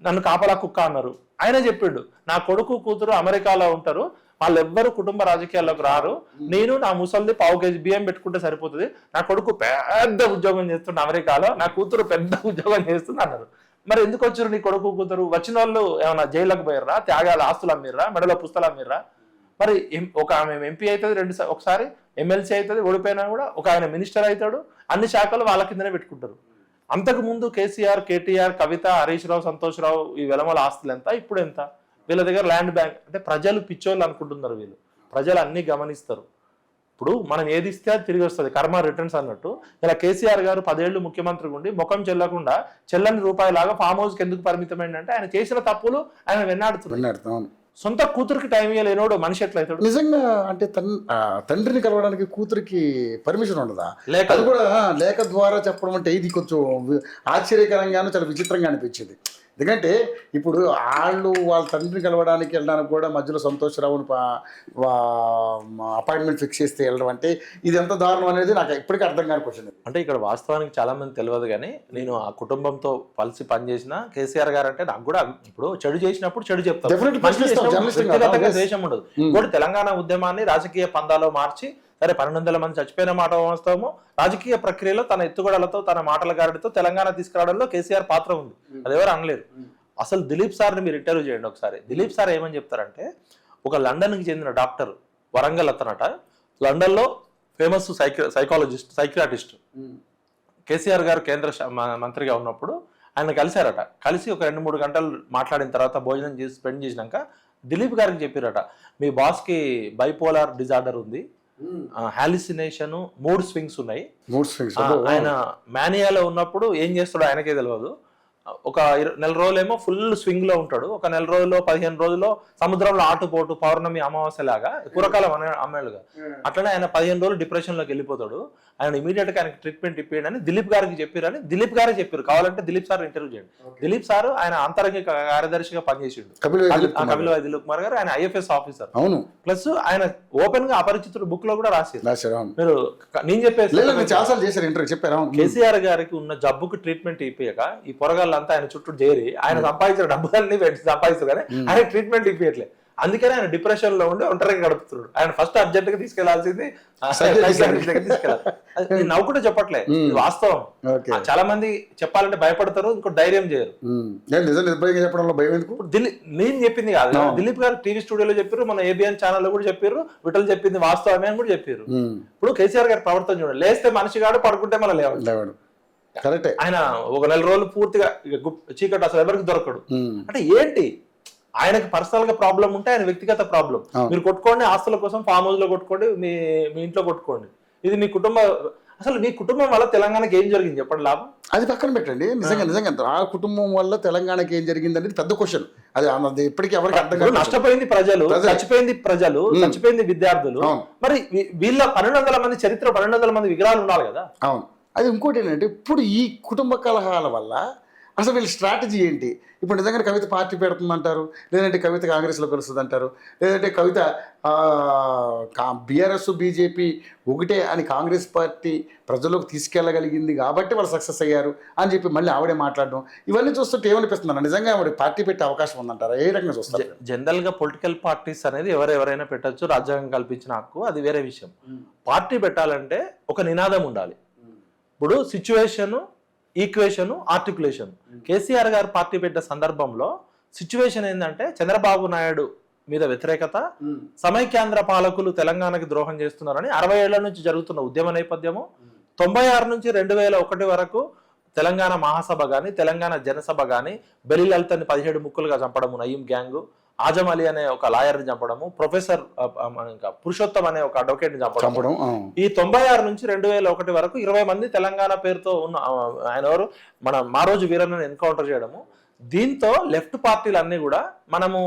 నన్ను కాపలా కుక్క అన్నారు. ఆయన చెప్పిండు, నా కొడుకు కూతురు అమెరికాలో ఉంటారు, వాళ్ళెవ్వరు కుటుంబ రాజకీయాల్లోకి రారు, నేను నా ముసలిది 1/4 కేజీ బియ్యం పెట్టుకుంటే సరిపోతుంది, నా కొడుకు పెద్ద ఉద్యోగం చేస్తుండే అమెరికాలో, నా కూతురు పెద్ద ఉద్యోగం చేస్తుంది అన్నారు. మరి ఎందుకు వచ్చారు నీ కొడుకు కూతురు? వచ్చిన వాళ్ళు ఏమైనా జైల్లోకి పోయారా, త్యాగాల ఆస్తులు అమ్మిర్రా, మెడలో పుస్తకాలు అమ్మిర్రా? మరి ఒక ఆమె ఎంపీ అవుతుంది, ఒకసారి ఎమ్మెల్సీ అవుతుంది, ఓడిపోయినా కూడా ఒక ఆయన మినిస్టర్ అవుతాడు, అన్ని శాఖలు వాళ్ళ కిందనే పెట్టుకుంటారు. అంతకు ముందు కేసీఆర్, కేటీఆర్, కవిత, హరీష్ రావు, సంతోష్ రావు ఈ వెలమల ఆస్తులు ఎంత, ఇప్పుడు ఎంత? వీళ్ళ దగ్గర ల్యాండ్ బ్యాంక్. అంటే ప్రజలు పిచ్చోళ్ళు అనుకుంటున్నారు, వీళ్ళు ప్రజలు అన్ని గమనిస్తారు. ఇప్పుడు మనం ఏది ఇస్తే అది తిరిగి వస్తుంది, కర్మ రిటర్న్స్ అన్నట్టు. ఇలా కేసీఆర్ గారు 10 ఏళ్ళు ముఖ్యమంత్రిగా ఉండి ముఖం చెల్లకుండా చెల్లని రూపాయలాగా ఫామ్ హౌస్కి ఎందుకు పరిమితమైందంటే ఆయన చేసిన తప్పులు ఆయన వెన్నాడుతున్నారు. సొంత కూతురికి టైం ఇవ్వలేనోడు మనిషి ఎట్లయితాడు? నిజంగా అంటే తండ్రిని కలవడానికి కూతురికి పర్మిషన్ ఉండదా? అది కూడా లేఖ ద్వారా చెప్పడం అంటే ఇది కొంచెం ఆశ్చర్యకరంగాను చాలా విచిత్రంగా అనిపించింది. ఎందుకంటే ఇప్పుడు వాళ్ళ తండ్రిని కలవడానికి వెళ్ళడానికి కూడా మధ్యలో సంతోష్ రావుని అపాయింట్మెంట్ ఫిక్స్ చేస్తే వెళ్ళడం అంటే ఇది ఎంత దారుణం అనేది నాకు ఇప్పటికీ అర్థం కాని క్వశ్చన్. అంటే ఇక్కడ వాస్తవానికి చాలా మంది తెలియదు, కానీ నేను ఆ కుటుంబంతో కలిసి పనిచేసిన కేసీఆర్ గారు అంటే నాకు కూడా ఇప్పుడు చెడు చేసినప్పుడు చెడు చెప్తాను, వ్యక్తిగతంగా ద్వేషం ఉండదు. కూడా తెలంగాణ ఉద్యమాన్ని రాజకీయ పందాలో మార్చి, సరే 1200 మంది చచ్చిపోయిన మాట వాస్తవము, రాజకీయ ప్రక్రియలో తన ఎత్తుగడలతో తన మాటల గారితో తెలంగాణ తీసుకురావడంలో కేసీఆర్ పాత్ర ఉంది, అదెవరు అనలేరు. అసలు దిలీప్ సార్ని మీరు ఇంటర్వ్యూ చేయండి ఒకసారి. దిలీప్ సార్ ఏమని చెప్తారంటే, ఒక లండన్కి చెందిన డాక్టర్, వరంగల్ అతనట, లండన్లో ఫేమస్ సైకియాట్రిస్ట్. కేసీఆర్ గారు కేంద్ర మంత్రిగా ఉన్నప్పుడు ఆయన కలిశారట. కలిసి ఒక 2-3 గంటలు మాట్లాడిన తర్వాత భోజనం చేసి స్పెండ్ చేసినాక దిలీప్ గారికి చెప్పారట, మీ బాస్కి బైపోలార్ డిజార్డర్ ఉంది, హాలిసినేషన్, మూడ్ స్వింగ్స్ ఉన్నాయి, ఆయన మానియాలో ఉన్నప్పుడు ఏం చేస్తాడో ఆయనకే తెలియదు, ఒక నెల రోజులేమో ఫుల్ స్వింగ్ లో ఉంటాడు, ఒక నెల రోజుల్లో 15 రోజుల్లో సముద్రంలో ఆటుపోటు పౌర్ణమి అమావాస్య లాగా పూర్వకాలం అమ్మాయిలుగా అట్లనే ఆయన 15 రోజులు డిప్రెషన్ లోకి వెళ్ళిపోతాడు. ఆయన ఇమీడియట్ గా ఆయనకి ట్రీట్మెంట్ ఇప్పిండి అని దిలీప్ గారికి చెప్పారని దిలీప్ గారే చెప్పారు. కావాలంటే దిలీప్ సార్ ఇంటర్వ్యూ చేయండి. దిలీప్ సార్ ఆయన అంతరంగిక కార్యదర్శిగా పనిచేసిండు. కపిల్ వాయి దిలీప్ కుమార్ గారు ఆయన ఐఎఫ్ఎస్ ఆఫీసర్. అవును. ప్లస్ ఆయన ఓపెన్ గా అపరిచితుడు బుక్ లో కూడా రాశారు. మీరు నేను చెప్పారు కేసీఆర్ గారికి ఉన్న జబ్బుకు ట్రీట్మెంట్ ఇప్పియక ఈ పొరగాళ్ళంతా ఆయన చుట్టూ చేరి ఆయన సంపాదించిన డబ్బులన్నీ సంపాదిస్తారు కానీ ఆయన ట్రీట్మెంట్ ఇప్పియట్లే. అందుకనే ఆయన డిప్రెషన్ లో ఉండి ఒంటరిగా గడుపుతున్నాడు. ఆయన ఫస్ట్ అర్జెంట్ గా తీసుకెళ్లాల్సింది తీసుకెళ్ళాలి. నవ్వు కూడా చెప్పట్లే, వాస్తవం. చాలా మంది చెప్పాలంటే భయపడతారు, ఇంకో ధైర్యం చేయరు. నేను చెప్పింది కాదు, దిలీప్ గారు టీవీ స్టూడియోలో చెప్పారు, మన ఏబిఎన్ ఛానల్ లో కూడా చెప్పారు, విటల్ చెప్పింది వాస్తవమే అని కూడా చెప్పారు. ఇప్పుడు కేసీఆర్ గారి ప్రవర్తన చూడండి, లేస్తే మనిషి కాడు, పడుకుంటే మళ్ళీ లేవాడు. ఆయన ఒక నెల రోజులు పూర్తిగా చీకటి, అసలు ఎవరికి దొరకడు. అంటే ఏంటి, ఆయనకు పర్సనల్ గా ప్రాబ్లం ఉంటే ఆయన వ్యక్తిగత ప్రాబ్లం. మీరు కొట్టుకోండి, ఆస్తుల కోసం ఫామ్ హౌస్ లో కొట్టుకోండి, మీ ఇంట్లో కొట్టుకోండి, ఇది మీ కుటుంబం. అసలు మీ కుటుంబం వల్ల తెలంగాణకి ఏం జరిగింది చెప్పండి లాభం? అది పక్కన పెట్టండి. నిజంగా ఆ కుటుంబం వల్ల తెలంగాణకి ఏం జరిగింది అనేది పెద్ద క్వశ్చన్. అది ఎప్పటికీ ఎవరికి అర్థం కాదు. నష్టపోయింది ప్రజలు, చచ్చిపోయింది విద్యార్థులు. మరి వీళ్ళ 1200 మంది చరిత్ర, 1200 మంది విగ్రహాలు ఉండాలి కదా. అవును. అది ఇంకోటి ఏంటంటే, ఇప్పుడు ఈ కుటుంబ కలహాల వల్ల అసలు వీళ్ళ స్ట్రాటజీ ఏంటి? ఇప్పుడు నిజంగా కవిత పార్టీ పెడుతుందంటారు, లేదంటే కవిత కాంగ్రెస్లో కలుస్తుంది అంటారు, లేదంటే కవిత బీఆర్ఎస్ బీజేపీ ఒకటే అని కాంగ్రెస్ పార్టీ ప్రజల్లోకి తీసుకెళ్ళగలిగింది కాబట్టి వాళ్ళు సక్సెస్ అయ్యారు అని చెప్పి మళ్ళీ ఆవిడే మాట్లాడడం, ఇవన్నీ చూస్తుంటే ఏమనిపిస్తున్నారు? నిజంగా ఆవిడ పార్టీ పెట్టే అవకాశం ఉందంటారా? ఏ రకంగా చూస్తారు? జనరల్ గా పొలిటికల్ పార్టీస్ అనేది ఎవరెవరైనా పెట్టచ్చు, రాజ్యాంగం కల్పించిన హక్కు, అది వేరే విషయం. పార్టీ పెట్టాలంటే ఒక నినాదం ఉండాలి. ఇప్పుడు సిచ్యువేషన్, ఈక్వేషన్, ఆర్టికులేషన్. కేసీఆర్ గారు పార్టీ పెట్టే సందర్భంలో సిచ్యువేషన్ ఏంటంటే చంద్రబాబు నాయుడు మీద వ్యతిరేకత, సమైక్యాంధ్ర పాలకులు తెలంగాణకి ద్రోహం చేస్తున్నారని 60 ఏళ్ల నుంచి జరుగుతున్న ఉద్యమ నేపథ్యము, 96 నుంచి 2001 వరకు తెలంగాణ మహాసభ గాని, తెలంగాణ జనసభ గాని, బెల్లి లలితని 17 ముక్కులుగా చంపడము, నయీం గ్యాంగు, ఆజం అలీ అనే ఒక లాయర్ని చంపడము, ప్రొఫెసర్ పురుషోత్తం అనే ఒక అడ్వకేట్ ని చంపడం. ఈ 96 నుంచి 2001 వరకు 20 మంది తెలంగాణ పేరుతో ఉన్న ఆయన ఎవరు మన మారోజు వీరన్నని ఎన్కౌంటర్ చేయడము. దీంతో లెఫ్ట్ పార్టీలు అన్ని కూడా మనము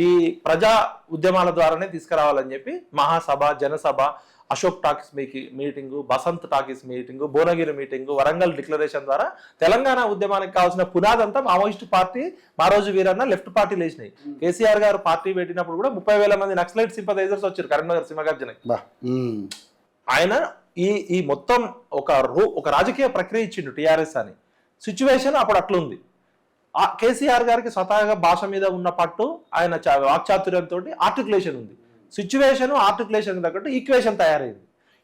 ఈ ప్రజా ఉద్యమాల ద్వారానే తీసుకురావాలని చెప్పి మహాసభ, జనసభ, Ashok talkies meeting, Basant talkies meeting, Bhuvanagiri meeting, Warangal declaration ద్వారా తెలంగాణ ఉద్యమానికి కావాల్సిన పునాదంతా Maoist party, Maroju Veeranna, left పార్టీలు వేసినాయి. కేసీఆర్ గారు పార్టీ పెట్టినప్పుడు కూడా 30,000 మంది నక్సలైట్ సింపథైజర్స్ వచ్చారు కరీంనగర్ సింహగర్జనకి. ఆయన ఈ మొత్తం ఒక రాజకీయ ప్రక్రియ ఇచ్చిండు టీఆర్ఎస్ అని. సిచ్యువేషన్ అప్పుడు అట్లుంది. కేసీఆర్ గారికి స్వతహాగా భాష మీద ఉన్న పట్టు, ఆయన వాక్చాతుర్యంతో ఆర్టికులేషన్ ఉంది. సిచ్యువేషన్, ఆర్టికులేషన్ తగ్గట్టు ఈక్వేషన్ తయారైంది.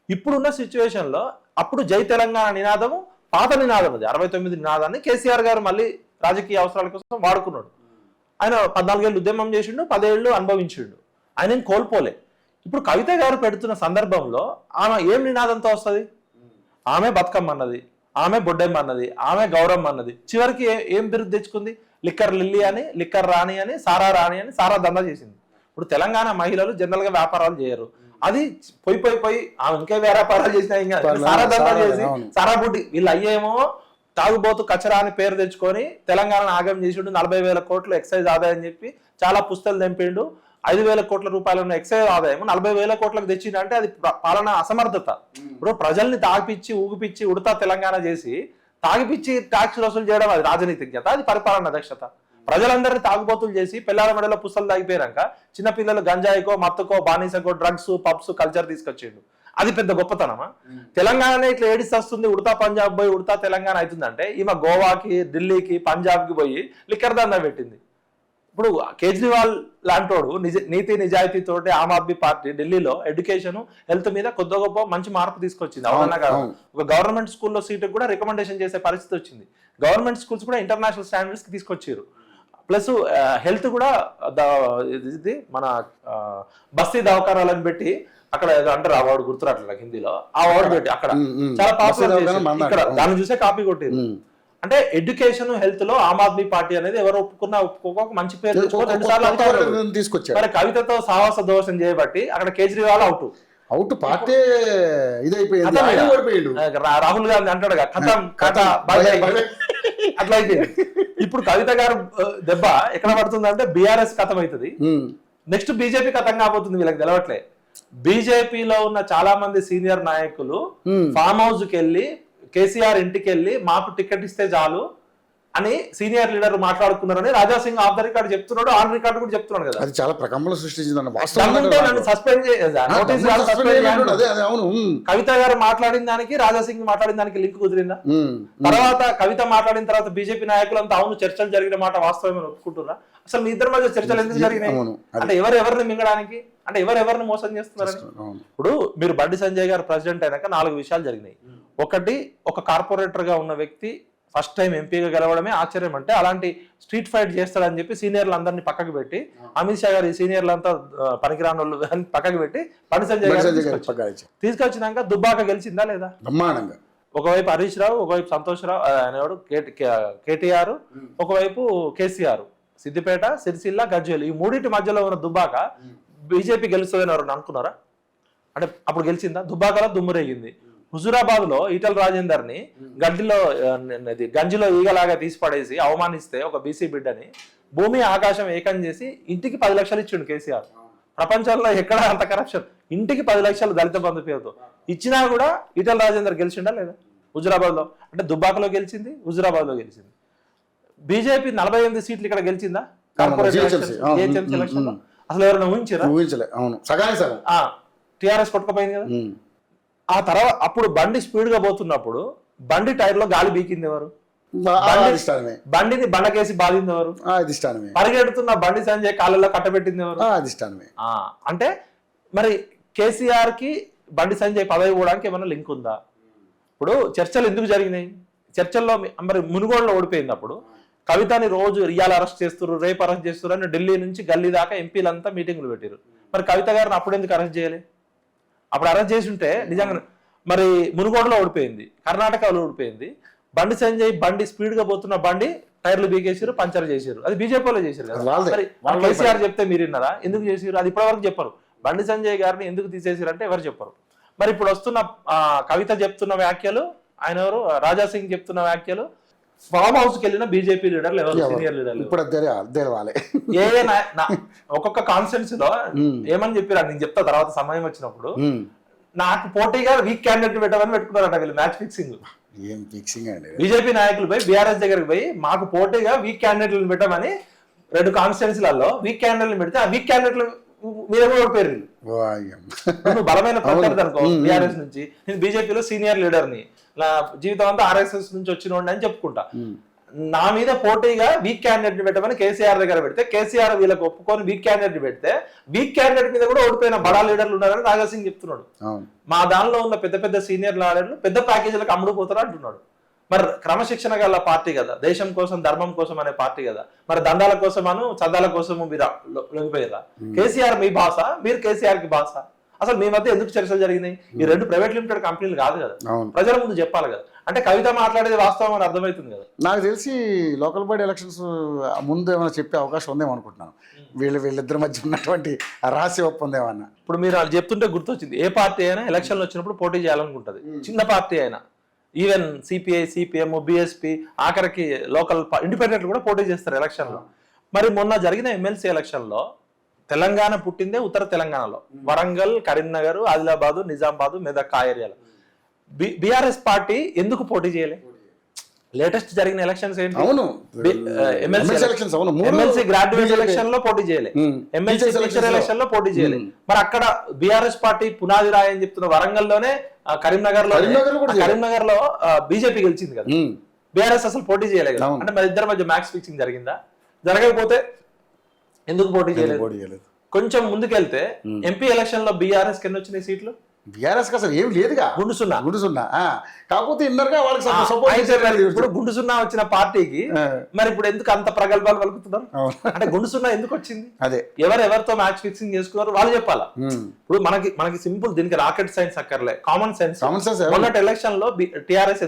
ఇప్పుడున్న సిచ్యువేషన్ లో అప్పుడు జై తెలంగాణ నినాదము పాత నినాదం, అది 69 నినాదాన్ని కేసీఆర్ గారు మళ్ళీ రాజకీయ అవసరాల కోసం వాడుకున్నాడు. ఆయన 14 ఏళ్ళు ఉద్యమం చేసిండు, 10 ఏళ్ళు అనుభవించిండు, ఆయన కోల్పోలే. ఇప్పుడు కవిత గారు పెడుతున్న సందర్భంలో ఆమె ఏం నినాదంతో వస్తుంది? ఆమె బతుకమ్మ అన్నది, ఆమె బొడ్డెమ్మ అన్నది, ఆమె గౌరమ్మ అన్నది, చివరికి ఏం బిరుదు తెచ్చుకుంది? లిక్కర్ లిల్లీ అని, లిక్కర్ రాణి అని, సారా రాణి అని, సారా దందా చేసింది. ఇప్పుడు తెలంగాణ మహిళలు జనరల్ గా వ్యాపారాలు చేయరు, అది పోయి ఇంకే వ్యాపారాలు చేసినా ఇంకా సారా దందా చేసి సారా బుడ్డి, వీళ్ళు అయ్యేమో తాగుబోతు కచరా అని పేరు తెచ్చుకొని తెలంగాణను ఆగం చేసిండు. 40,000 కోట్లు ఎక్సైజ్ ఆదాయం చెప్పి చాలా పుస్తలు తెంపిండు. 5,000 కోట్ల రూపాయలు ఉన్న ఎక్సైజ్ ఆదాయం 40,000 కోట్లకు తెచ్చిందంటే అది పాలన అసమర్థత. ఇప్పుడు ప్రజల్ని తాగిపిచ్చి, ఊగిపిచ్చి, ఉడతా తెలంగాణ చేసి తాగిపిచ్చి ట్యాక్స్ వసూలు చేయడం అది రాజనీతిజ్ఞత, అది పరిపాలన దక్షత. ప్రజలందరినీ తాగుబోతులు చేసి పిల్లల మెడలో పుస్తలు తాగిపోయాక చిన్నపిల్లలు గంజాయికో, మత్తుకో, బానిసకో, డ్రగ్స్, పబ్స్ కల్చర్ తీసుకొచ్చిండు. అది పెద్ద గొప్పతనమా? తెలంగాణనే ఇట్లా ఏడిసి వస్తుంది, ఉడతా పంజాబ్ పోయి ఉడతా తెలంగాణ అవుతుందంటే ఈమె గోవాకి, ఢిల్లీకి, పంజాబ్కి పోయి లిక్కర్ దందా పెట్టింది. ఇప్పుడు కేజ్రీవాల్ లాంటోడు నీతి నిజాయితీతోటి ఆమ్ ఆద్మీ పార్టీ ఢిల్లీలో ఎడ్యుకేషన్, హెల్త్ మీద కొద్ది గొప్ప మంచి మార్పు తీసుకొచ్చింది. అవునన్నా కాదు, ఒక గవర్నమెంట్ స్కూల్లో సీటుకు కూడా రికమెండేషన్ చేసే పరిస్థితి వచ్చింది. గవర్నమెంట్ స్కూల్స్ కూడా ఇంటర్నేషనల్ స్టాండర్డ్స్ కి తీసుకొచ్చారు. ప్లస్ హెల్త్ కూడా ఇది మన బస్తీ దవాఖానాలను పెట్టి అక్కడ ఏదో అంటారు, ఆ వర్డ్ గుర్తురాట్లేదు నాకు హిందీలో, ఆ వర్డ్ పెట్టి అక్కడ చాలా పాపులర్ ఇక్కడ దాన్ని చూసే కాపీ కొట్టారు. అంటే ఎడ్యుకేషన్, హెల్త్ లో ఆమ్ ఆద్మీ పార్టీ అనేది ఎవరు ఒప్పుకున్నా ఒప్పుకోక మంచి పేరు తీసుకొచ్చారు. మరి కవితతో సాహస దోషం చేయబట్టి అక్కడ కేజ్రీవాల్ అవుట్ పార్టీ ఇదైపోయింది. రాహుల్ గాంధీ అంటాడు కథం కథ అట్లా అయిపోయింది. ఇప్పుడు కవిత గారు దెబ్బ ఎక్కడ పడుతుంది అంటే బీఆర్ఎస్ కథం అవుతుంది, నెక్స్ట్ బీజేపీ కథం కాబోతుంది. వీళ్ళకి తెలవట్లే. బీజేపీలో ఉన్న చాలా మంది సీనియర్ నాయకులు ఫామ్ హౌస్ కి వెళ్ళి కేసీఆర్ ఇంటికి వెళ్ళి మాకు టికెట్ ఇస్తే చాలు అని సీనియర్ లీడర్ మాట్లాడుకున్నారని Raja Singh off the record చెప్తున్నాడు, ఆన్ రికార్డ్ కూడా చెప్తున్నాడు కదా. అది చాలా ప్రకంపనలు సృష్టించింది. కవిత గారు మాట్లాడిన దానికి రాజా సింగ్ మాట్లాడిన దానికి లింక్ కుదిరిందా? తర్వాత కవిత మాట్లాడిన తర్వాత బీజేపీ నాయకులంతా అవును చర్చలు జరిగిన మాట వాస్తవమని ఒప్పుకుంటున్నా. అసలు మీ ఇద్దరి మధ్య చర్చలు ఎందుకు జరిగినాయి అంటే ఎవరెవరిని మింగడానికి, అంటే ఎవరెవరిని మోసం చేస్తున్నారని. ఇప్పుడు మీరు బండి సంజయ్ గారు ప్రెసిడెంట్ అయినాక 4 విషయాలు జరిగినాయి. ఒకటి, ఒక కార్పొరేటర్ గా ఉన్న వ్యక్తి ఫస్ట్ టైం ఎంపీగా గెలవడమే ఆశ్చర్యం. అంటే అలాంటి స్ట్రీట్ ఫైట్ చేస్తాడని చెప్పి సీనియర్లు అందరినీ పక్కకు పెట్టి, అమిత్ షా గారు ఈ సీనియర్లు అంతా పనికిరాని వాళ్ళు పక్కకు పెట్టి బండి సంజయ్ గారు తీసుకొచ్చినాక దుబ్బాక గెలిచిందా లేదా? బ్రహ్మాండంగా. ఒకవైపు హరీష్ రావు, ఒకవైపు సంతోష్ రావు అనేవాడు కేటీఆర్, ఒకవైపు కేసీఆర్, సిద్దిపేట, సిరిసిల్ల, గజ్వేల్, ఈ మూడింటి మధ్యలో ఉన్న దుబ్బాక బీజేపీ గెలుస్తుందని ఎవరు అనుకున్నారా? అంటే అప్పుడు గెలిచిందా? దుబ్బాకలో దుమ్మురేగింది. హుజూరాబాద్ లో ఈటల రాజేందర్ ని గంజిలో ఈగలాగా తీసి పడేసి అవమానిస్తే ఒక బీసీ బిడ్డని భూమి ఆకాశం ఏకం చేసి ఇంటికి 10 లక్షలు ఇచ్చిండు కేసీఆర్. ప్రపంచంలో ఎక్కడ అంత కరప్షన్? ఇంటికి 10 లక్షలు దళిత బంధు పేరుతో ఇచ్చినా కూడా ఈటల రాజేందర్ గెలిచిండా లేదా? హుజూరాబాద్ లో అంటే దుబ్బాకలో గెలిచింది, హుజూరాబాద్ లో గెలిచింది. బీజేపీ 48 సీట్లు ఇక్కడ గెలిచిందా? కార్పొరేట్ ఎలక్షన్ లో అసలు ఎవరైనా ఊహించారా? టీఆర్ఎస్ కొట్టుకుపోయింది కదా. ఆ తర్వాత అప్పుడు బండి స్పీడ్ గా పోతున్నప్పుడు బండి టైర్ లో గాలి బీకింది ఎవరు? బండిని బండకేసి బాధింది ఎవరు? పరిగెడుతున్న బండి సంజయ్ కాళ్ళలో కట్టబెట్టింది ఎవరు? అంటే మరి కేసీఆర్ కి బండి సంజయ్ పదవి ఇవ్వడానికి ఏమైనా లింక్ ఉందా? ఇప్పుడు చర్చలు ఎందుకు జరిగినాయి? చర్చల్లో మరి మునుగోడులో ఓడిపోయింది. అప్పుడు కవితని రోజు ఇవాళ అరెస్ట్ చేస్తున్నారు, రేపు అరెస్ట్ చేస్తున్నారు అని ఢిల్లీ నుంచి గల్లీ దాకా ఎంపీలంతా మీటింగ్లు పెట్టారు. మరి కవిత గారిని అప్పుడు ఎందుకు అరెస్ట్ చేయాలి? అప్పుడు అరెస్ట్ చేసి ఉంటే నిజంగా మరి మునుగోడులో ఓడిపోయింది, కర్ణాటకలో ఓడిపోయింది. బండి సంజయ్ బండి స్పీడ్ గా పోతున్న బండి టైర్లు బీకేసారు, పంచర్ చేశారు. అది బీజేపీలో చేశారు కదా. మరి కేసీఆర్ చెప్తే మీరు విన్నారా? ఎందుకు చేసారు? అది ఇప్పటివరకు చెప్పరు. బండి సంజయ్ గారిని ఎందుకు తీసేసారు అంటే ఎవరు చెప్పరు. మరి ఇప్పుడు వస్తున్న కవిత చెప్తున్న వ్యాఖ్యలు, ఆయన ఎవరు రాజా సింగ్ చెప్తున్న వ్యాఖ్యలు, ఫామ్ హౌస్ కి వెళ్ళిన బీజేపీ లీడర్లు ఎవరు? సీనియర్ లీడర్లు. ఒక్కొక్క కాన్స్టిట్యూన్సీ లో ఏమని చెప్పారు నేను చెప్తా తర్వాత సమయం వచ్చినప్పుడు. నాకు పోటీగా వీక్ క్యాండిడేట్ పెట్టమని పెట్టుకున్నారట వీళ్ళు. Match fixing. ఏం ఫిక్సింగ్ అండి? బీజేపీ నాయకులు పోయి బీఆర్ఎస్ దగ్గరికి పోయి మాకు పోటీగా వీక్ క్యాండిడేట్లను పెట్టమని 2 కాన్స్టిట్యూన్సీలలో వీక్ క్యాండిడేట్లు పెడితే ఆ వీక్ క్యాండిడేట్లు మీద కూడా ఓడిపోయారు. నువ్వు బలమైన ప్రత్యర్థి అనుకో బీఆర్ఎస్ నుంచి, నేను బీజేపీలో సీనియర్ లీడర్ని, నా జీవితం అంతా ఆర్ఎస్ఎస్ నుంచి వచ్చినోండి అని చెప్పుకుంటా. నా మీద పోటీగా వీక్ క్యాండిడేట్ పెట్టమని కేసీఆర్ దగ్గర పెడితే కేసీఆర్ వీళ్ళకి ఒప్పుకొని వీక్ క్యాండిడేట్ పెడితే వీక్ క్యాండిడేట్ మీద కూడా ఓడిపోయిన బడా లీడర్లు ఉన్నారని రాజా సింగ్ చెప్తున్నాడు. మా దానిలో ఉన్న పెద్ద పెద్ద సీనియర్ లీడర్లు పెద్ద ప్యాకేజీలకు అమ్ముడుపోతారు అంటున్నాడు. మరి క్రమశిక్షణ గల పార్టీ కదా, దేశం కోసం ధర్మం కోసం అనే పార్టీ కదా, మరి దండాల కోసమను చందాల కోసము మీరు లొంగిపోయారా? కేసీఆర్ మీ భాష, మీరు కేసీఆర్ కి భాష. అసలు మీ మధ్య ఎందుకు చర్చలు జరిగినాయి? ఈ 2 ప్రైవేట్ లిమిటెడ్ కంపెనీలు కాదు కదా, ప్రజల ముందు చెప్పాలి కదా. అంటే కవిత మాట్లాడేది వాస్తవం అని అర్థమవుతుంది కదా. నాకు తెలిసి లోకల్ బాడీ ఎలక్షన్స్ ముందు ఏమైనా చెప్పే అవకాశం ఉందేమో అనుకుంటున్నాను. వీళ్ళిద్దరి మధ్య ఉన్నటువంటి రహస్య ఒప్పందం ఏమన్నా. ఇప్పుడు మీరు అది చెప్తుంటే గుర్తొచ్చింది, ఏ పార్టీ అయినా ఎలక్షన్లు వచ్చినప్పుడు పోటీ చేయాలనుకుంటుంది. చిన్న పార్టీ అయినా, ఈవెన్ సిపిఐ, సిపిఎం, బిఎస్పి, ఆఖరికి లోకల్ ఇండిపెండెంట్లు కూడా పోటీ చేస్తారు ఎలక్షన్లో. మరి మొన్న జరిగిన ఎమ్మెల్సీ ఎలక్షన్లో తెలంగాణ పుట్టిందే ఉత్తర తెలంగాణలో, వరంగల్, కరీంనగర్, ఆదిలాబాదు, నిజామాబాదు, మెదక్ ఏరియాలో. బీఆర్ఎస్ పార్టీ ఎందుకు పోటీ చేయలే? లేటెస్ట్ జరిగిన ఎలక్షన్స్ ఏంటి? ఎమ్మెల్సీ గ్రాడ్యుయేట్ ఎలక్షన్ లో పోటీ చేయలే, ఎమ్మెల్సీ టీచర్ ఎలక్షన్ లో పోటీ చేయలే. మరి అక్కడ బీఆర్ఎస్ పార్టీ పునాది రాయి అని చెప్తున్న వరంగల్లోనే, కరీంనగర్ లో బీజేపీ గెలిచింది కదా, బీఆర్ఎస్ అసలు పోటీ చేయలేదు. అంటే మరి ఇద్దరి మధ్య మ్యాచ్ ఫిక్సింగ్ జరిగిందా? జరగకపోతే ఎందుకు పోటీ చేయలేదు? కొంచెం ముందుకెళ్తే ఎంపీ ఎలక్షన్ లో బీఆర్ఎస్ కింద వచ్చినాయి సీట్లు, బీఆర్ఎస్ అసలు ఏం లేదుగా, గుండు సున్నా. కాకపోతే ఇన్నర్గా వాళ్ళకి సపోర్ట్. ఇప్పుడు గుండు సున్నా వచ్చిన పార్టీకి మరి ఇప్పుడు ఎందుకు అంత ప్రగల్భాలు పలుకుతున్నారు? అంటే గుండు సున్నా ఎందుకు వచ్చింది? అదే ఎవరెవరితో మ్యాచ్ ఫిక్సింగ్ చేసుకున్నారు వాళ్ళు చెప్పాలా. ఇప్పుడు మనకి సింపుల్, దీనికి రాకెట్ సైన్స్ అక్కర్లే, కామన్ సెన్స్. మొన్నటి ఎలక్షన్ లో బీఆర్ఎస్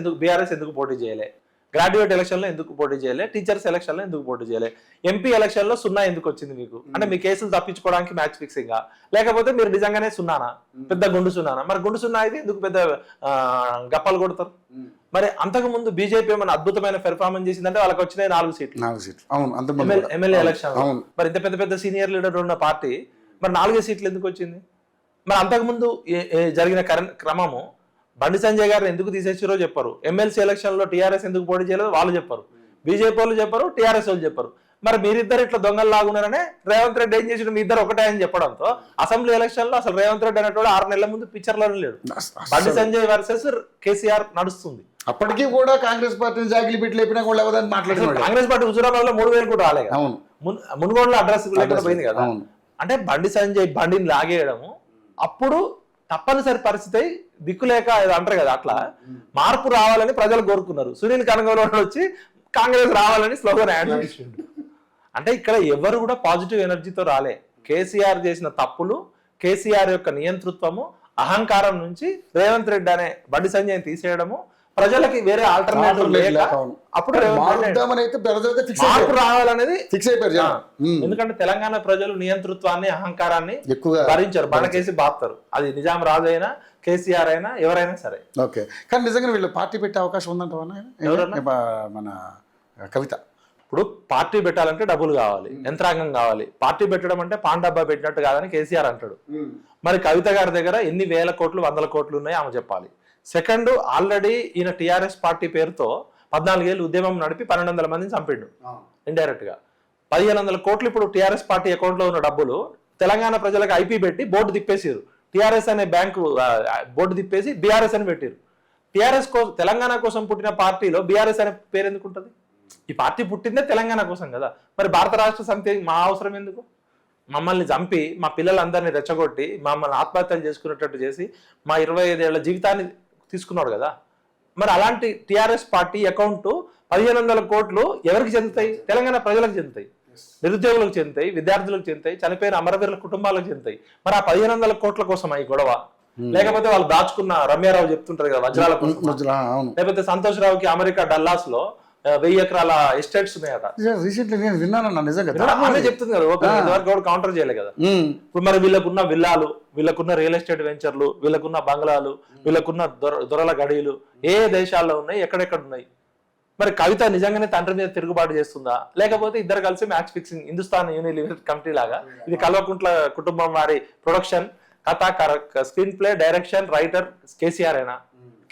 ఎందుకు పోటీ చేయలే? గ్రాడ్యుయేట్ ఎలక్షన్ లో ఎందుకు పోటీ చేయలే? టీచర్స్ ఎలక్షన్ లో ఎందుకు పోటీ చేయలే? ఎంపీ ఎలక్షన్ లో 0 ఎందుకు వచ్చింది మీకు? అంటే మీ కేసులు తప్పించుకోవడానికి మ్యాచ్ ఫిక్సింగ్, లేకపోతే మీరు నిజంగానే సున్నానా, పెద్ద గుండు సున్నానా? మరి గుండు సున్నా అయితే ఎందుకు పెద్ద గప్పాలు కొడతారు? మరి అంతకు ముందు బీజేపీ ఏమైనా అద్భుతమైన పెర్ఫార్మెన్స్ చేసిందంటే వాళ్ళకి వచ్చినాయి 4 సీట్లు. 4 సీట్లు. అవును, అంత ఎమ్మెల్యే ఎలక్షన్. అవును. మరి ఇంత పెద్ద పెద్ద సీనియర్ లీడర్ ఉన్న పార్టీ మరి 4 సీట్లు ఎందుకు వచ్చింది? మరి అంతకుముందు జరిగిన క్రమము బండి సంజయ్ గారిని ఎందుకు తీసేసారో చెప్పారు. ఎమ్మెల్సీ ఎలక్షన్ లో టీఆర్ఎస్ ఎందుకు పోటీ చేయలేదు వాళ్ళు చెప్పారు, బీజేపీ వాళ్ళు చెప్పారు, టీఆర్ఎస్ వాళ్ళు చెప్పారు. మరి మీరిద్దరు ఇట్లా దొంగలు లాగున్నారనే రేవంత్ రెడ్డి ఏం చేసిన మీ ఇద్దరు ఒకటే అని చెప్పడంతో అసెంబ్లీ ఎలక్షన్ లో అసలు రేవంత్ రెడ్డి అనేటోడు 6 నెలల ముందు పిక్చర్లో లేడు. బండి సంజయ్ వర్సెస్ కేసీఆర్ నడుస్తుంది. అప్పటికీ కూడా కాంగ్రెస్ పార్టీని జాగిలి పెట్టి లేపినా కూడా ఎవరైనా మాట్లాడుతున్నారు. కాంగ్రెస్ పార్టీ హుజూరాబాద్ లో 3,000 కూడా రాలేదు. అవును, మున్గోడులో అడ్రస్ లేకుండా పోయింది కదా. అంటే బండి సంజయ్ బండిని లాగేయడము అప్పుడు తప్పనిసరి పరిస్థితి దిక్కులేక అంటారు కదా, అట్లా మార్పు రావాలని ప్రజలు కోరుకున్నారు. సునీల్ కనగోలు వచ్చి కాంగ్రెస్ రావాలని స్లోగన్ యాడ్ చేసిండు. అంటే ఇక్కడ ఎవరు కూడా పాజిటివ్ ఎనర్జీతో రాలే. కేసీఆర్ చేసిన తప్పులు, కేసీఆర్ యొక్క నియంతృత్వము, అహంకారం నుంచి రేవంత్ రెడ్డి అనే బండి సంజయ్ తీసేయడము, ప్రజలకి వేరే ఆల్టర్నేటివ్ లేక అప్పుడు మార్పు రావాలనేది ఫిక్స్ అయిపోయారు. ఎందుకంటే తెలంగాణ ప్రజలు నియంతృత్వాన్ని, అహంకారాన్ని ఎక్కువగా భరించారు, బండకేసి బాస్తారు. అది నిజాం రాజు అయినా, కేసీఆర్ అయినా, ఎవరైనా సరే. ఓకే, కానీ నిజంగా వీళ్ళు పార్టీ పెట్టే అవకాశం ఉందంట. మన కవిత ఇప్పుడు పార్టీ పెట్టాలంటే డబ్బులు కావాలి, యంత్రాంగం కావాలి. పార్టీ పెట్టడం అంటే పాన్ డబ్బా పెట్టినట్టు కాదని కేసీఆర్ అంటాడు. మరి కవిత గారి దగ్గర ఎన్ని వేల కోట్లు, 100 కోట్లు ఉన్నాయి ఆమె చెప్పాలి. సెకండ్, ఆల్రెడీ ఈయన టీఆర్ఎస్ పార్టీ పేరుతో 14 ఏళ్ళు ఉద్యమం నడిపి 1200 మందిని చంపిండు ఇండైరెక్ట్ గా. 1500 కోట్లు ఇప్పుడు టీఆర్ఎస్ పార్టీ అకౌంట్ లో ఉన్న డబ్బులు తెలంగాణ ప్రజలకు ఐపీ పెట్టి బోర్డు తిప్పేసారు. టీఆర్ఎస్ అనే బ్యాంకు బోర్డు తిప్పేసి బీఆర్ఎస్ అని పెట్టారు. టీఆర్ఎస్ కోసం, తెలంగాణ కోసం పుట్టిన పార్టీలో బీఆర్ఎస్ అనే పేరు ఎందుకు ఉంటుంది? ఈ పార్టీ పుట్టిందే తెలంగాణ కోసం కదా. మరి భారత రాష్ట్ర సమితి మా అవసరం ఎందుకు? మమ్మల్ని చంపి మా పిల్లలందరినీ రెచ్చగొట్టి మమ్మల్ని ఆత్మహత్యలు చేసుకునేటట్టు చేసి మా 25 ఏళ్ల జీవితాన్ని తీసుకున్నాడు కదా. మరి అలాంటి టీఆర్ఎస్ పార్టీ అకౌంట్ 1500 కోట్లు ఎవరికి చెందుతాయి? తెలంగాణ ప్రజలకు చెందుతాయి, నిరుద్యోగులకు చెందుతాయి, విద్యార్థులకు చెందుతాయి, చనిపోయిన అమరవీరుల కుటుంబాలకు చెందుతాయి. మరి ఆ 1500 కోట్ల కోసం ఈ గొడవ, లేకపోతే వాళ్ళు దాచుకున్న రమ్యారావు చెప్తుంటారు కదా వజ్రాల కోసం, లేకపోతే సంతోష్ రావుకి అమెరికా డల్లాస్ లో 1000 ఎకరాల ఎస్టేట్స్ ఉన్నాయట. రీసెంట్లీ నేను విన్నాను, నిజంగా అదే చెప్తుంది కదా. ఇంతవరకు కౌంటర్ చేయలే కదా. ఇప్పుడు మరి వీళ్ళకున్న విల్లాలు, వీళ్ళకున్న రియల్ ఎస్టేట్ వెంచర్లు, వీళ్ళకున్న బంగ్లాలు, వీళ్ళకున్న దొరల గడియలు ఏ దేశాల్లో ఉన్నాయి, ఎక్కడెక్కడ ఉన్నాయి? మరి కవిత నిజంగానే తండ్రి మీద తిరుగుబాటు చేస్తుందా, లేకపోతే ఇద్దరు కలిసి match fixing Hindustan Unilever committee లాగా ఇది కల్వకుంట్ల కుటుంబం వారి ప్రొడక్షన్, కథ, screen play, direction, writer KCR అయినా?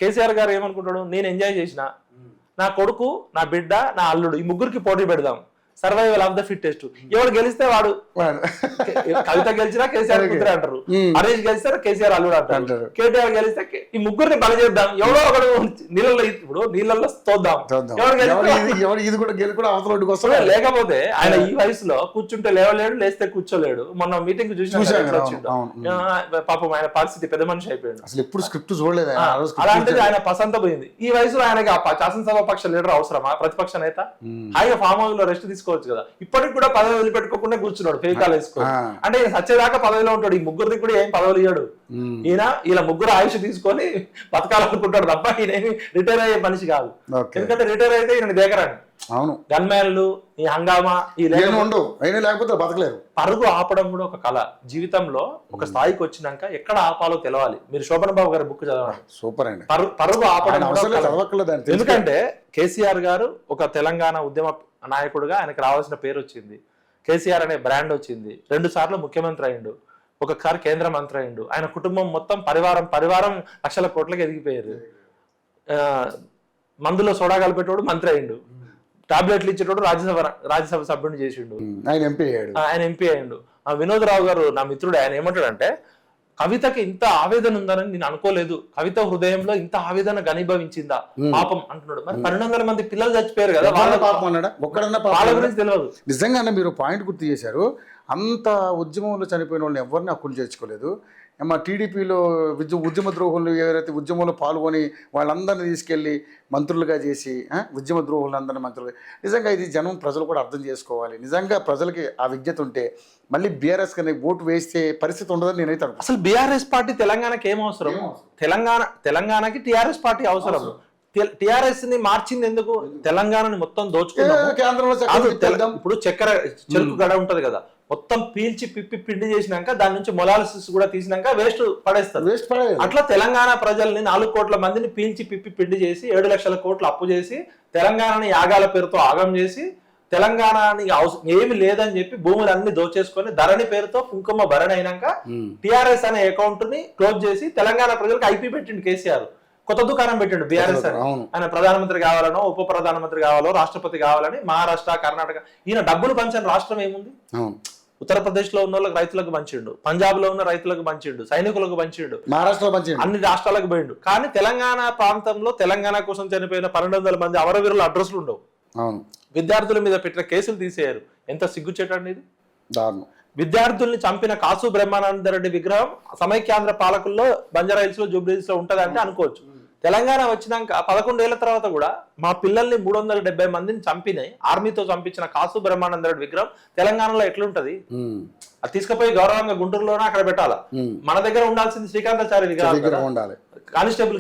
కేసీఆర్ గారు ఏమనుకుంటాడు, నేను ఎంజాయ్ చేసిన నా కొడుకు, నా బిడ్డ, నా అల్లుడు, ఈ ముగ్గురికి పోటీ పెడదాం, సర్వైవల్ ఆఫ్ ద ఫిట్టెస్ట్. ఎవరు గెలిస్తే వాడు. కవిత గెలిచినా కేసీఆర్ కూతురే అంటారు, హరీష్ గెలిస్తే కేసీఆర్ అల్లుడు అంటారు, కేటీఆర్ గెలిస్తే ఈ ముగ్గురిని బలి చేద్దాం, ఎవడో ఒకడు నీళ్ళల్లో, ఇప్పుడు నీళ్ళల్లో తోద్దాం, లేకపోతే ఆయన ఈ వయసులో కూర్చుంటే లేవలేడు, లేస్తే కూర్చోలేడు. మొన్న మీటింగ్ చూసిన పాపం ఆయన పరిస్థితి పెద్ద మనిషి అయిపోయాడు. అసలు ఎప్పుడు స్క్రిప్ట్ చూడలేదు. అలాంటిది ఆయన పసంత పోయింది. ఈ వయసులో ఆయనకి శాసనసభ పక్ష లీడర్ అవసరమా? ప్రతిపక్ష నేత హాయిగా ఫామ్ హౌస్ లో రెస్ట్ తీసుకోవచ్చు కదా. ఇప్పటికి కూడా పదవి వదిలిపెట్టుకోకుండా కూర్చున్నాడు, ఫేకాలు వేసుకో. అంటే ఈయన సచ్చేదాకా పదవిలో ఉంటాడు. ఈ ముగ్గురికి కూడా ఏం పదవులు ఇయ్యాడు ఈయన. ఇలా ముగ్గురు ఆయుష్ తీసుకొని బతకాలనుకుంటాడు తప్ప ఈయన ఏమి రిటైర్ అయ్యే మనిషి కాదు. ఎందుకంటే రిటైర్ అయితే ఈయన దగ్గరండి. అవును, గన్మ్యాన్లు, ఈ హంగామా, ఈ లేకపోతే బతకలేరు. పరుగు ఆపడం కూడా ఒక కళ. జీవితంలో ఒక స్థాయికి వచ్చినాక ఎక్కడ ఆపాలో తెలవాలి. మీరు శోభన్ బాబు గారి బుక్ చదవండి, సూపర్ అండి. పరుగు ఆపడం. ఎందుకంటే కేసీఆర్ గారు ఒక తెలంగాణ ఉద్యమ నాయకుడిగా ఆయనకు రావాల్సిన పేరు వచ్చింది. కేసీఆర్ అనే బ్రాండ్ వచ్చింది. 2 సార్లు ముఖ్యమంత్రి అయిండు, ఒకసారి కేంద్ర మంత్రి అయిండు. ఆయన కుటుంబం మొత్తం పరివారం లక్షల కోట్లకి ఎదిగిపోయారు. మందులో సోడా కలిపేటోడు మంత్రి అయిండు, టాబ్లెట్లు ఇచ్చేటోడు రాజ్యసభ సభ్యుడిని చేసిండు, ఆయన ఎంపీ అయిండు. వినోద్ రావు గారు నా మిత్రుడు, ఆయన ఏమంటాడంటే కవితకి ఇంత ఆవేదన ఉందని నేను అనుకోలేదు, కవిత హృదయంలో ఇంత ఆవేదన ఘనీభవించిందా పాపం అంటున్నాడు. మరి 1200 మంది పిల్లలు చచ్చిపోయారు కదా, వాళ్ళ పాపం అన్నాడా? వాళ్ళ గురించి తెలియదు. నిజంగానే మీరు పాయింట్ గుర్తు చేశారు. అంత ఉద్యమంలో చనిపోయిన వాళ్ళని ఎవరిని హక్కులు చేర్చుకోలేదు. మా టీడీపీలో ఉద్యమ ద్రోహులు ఎవరైతే ఉద్యమంలో పాల్గొని వాళ్ళందరినీ తీసుకెళ్ళి మంత్రులుగా చేసి ఉద్యమ ద్రోహులందరినీ మంత్రులుగా, నిజంగా ఇది జనం ప్రజలు కూడా అర్థం చేసుకోవాలి. నిజంగా ప్రజలకి ఆ విజ్ఞత ఉంటే మళ్ళీ బీఆర్ఎస్ కానీ ఓటు వేస్తే పరిస్థితి ఉండదని నేనైతే అనుకుంటున్నాను. అసలు బీఆర్ఎస్ పార్టీ తెలంగాణకి ఏం అవసరం? తెలంగాణకి టీఆర్ఎస్ పార్టీ అవసరం. టిఆర్ఎస్ ని మార్చింది ఎందుకు? తెలంగాణని మొత్తం దోచుకున్నాం. ఇప్పుడు చెరుకు గడ ఉంటది కదా, మొత్తం పీల్చి పిప్పి పిండి చేసినాక దాని నుంచి మొలాలిసిస్ కూడా తీసినాక వేస్ట్ పడేస్తారు. వేస్ట్ పడేది. అట్లా తెలంగాణ ప్రజల్ని 4 కోట్ల మందిని పీల్చి పిప్పి పిండి చేసి 7 లక్షల కోట్లు అప్పు చేసి తెలంగాణని యాగాల పేరుతో ఆగం చేసి తెలంగాణని ఏమి లేదని చెప్పి భూములన్నీ దోచేసుకొని ధరణి పేరుతో కుంకుమ భరణి అయినాక టిఆర్ఎస్ అనే అకౌంట్ ని క్లోజ్ చేసి తెలంగాణ ప్రజలకు ఐపీ పెట్టిండు కేసీఆర్. కొత్త దుకాణం పెట్టిండు బీఆర్ఎస్ అని. ఆయన ప్రధానమంత్రి కావాలనో ఉప ప్రధానమంత్రి కావాలో రాష్ట్రపతి కావాలని మహారాష్ట్ర కర్ణాటక ఈయన డబ్బులు పంచని రాష్ట్రం ఏముంది? ఉత్తరప్రదేశ్ లో ఉన్న వాళ్ళకి రైతులకు పంచిండు, పంజాబ్ లో ఉన్న రైతులకు పంచిండు, సైనికులకు పంచిండు, మహారాష్ట్రలో పంచిండు, అన్ని రాష్ట్రాలకు పోయిండు. కానీ తెలంగాణ ప్రాంతంలో తెలంగాణ కోసం చనిపోయిన 1200 మంది అమరవీరుల అడ్రస్లు ఉండవు. విద్యార్థుల మీద పెట్టిన కేసులు తీసేయారు. ఎంత సిగ్గుచేటండి ఇది. విద్యార్థుల్ని చంపిన కాసు బ్రహ్మానందరెడ్డి విగ్రహం సమైక్యాంధ్ర పాలకుల్లో బంజారాహిల్స్ లో జూబ్లీహిల్స్ లో ఉంటదంటే అనుకోవచ్చు. తెలంగాణ వచ్చినాక 11 ఏళ్ల తర్వాత కూడా మా పిల్లల్ని 370 మందిని చంపినాయి ఆర్మీతో చంపించిన కాసు బ్రహ్మానందరెడ్డి విగ్రహం తెలంగాణలో ఎట్లుంటది? అది తీసుకుపోయి గౌరవంగా గుంటూరులోనే అక్కడ పెట్టాలా? మన దగ్గర ఉండాల్సింది శ్రీకాంతాచారి విగ్రహం ఉండాలి, కానిస్టేబుల్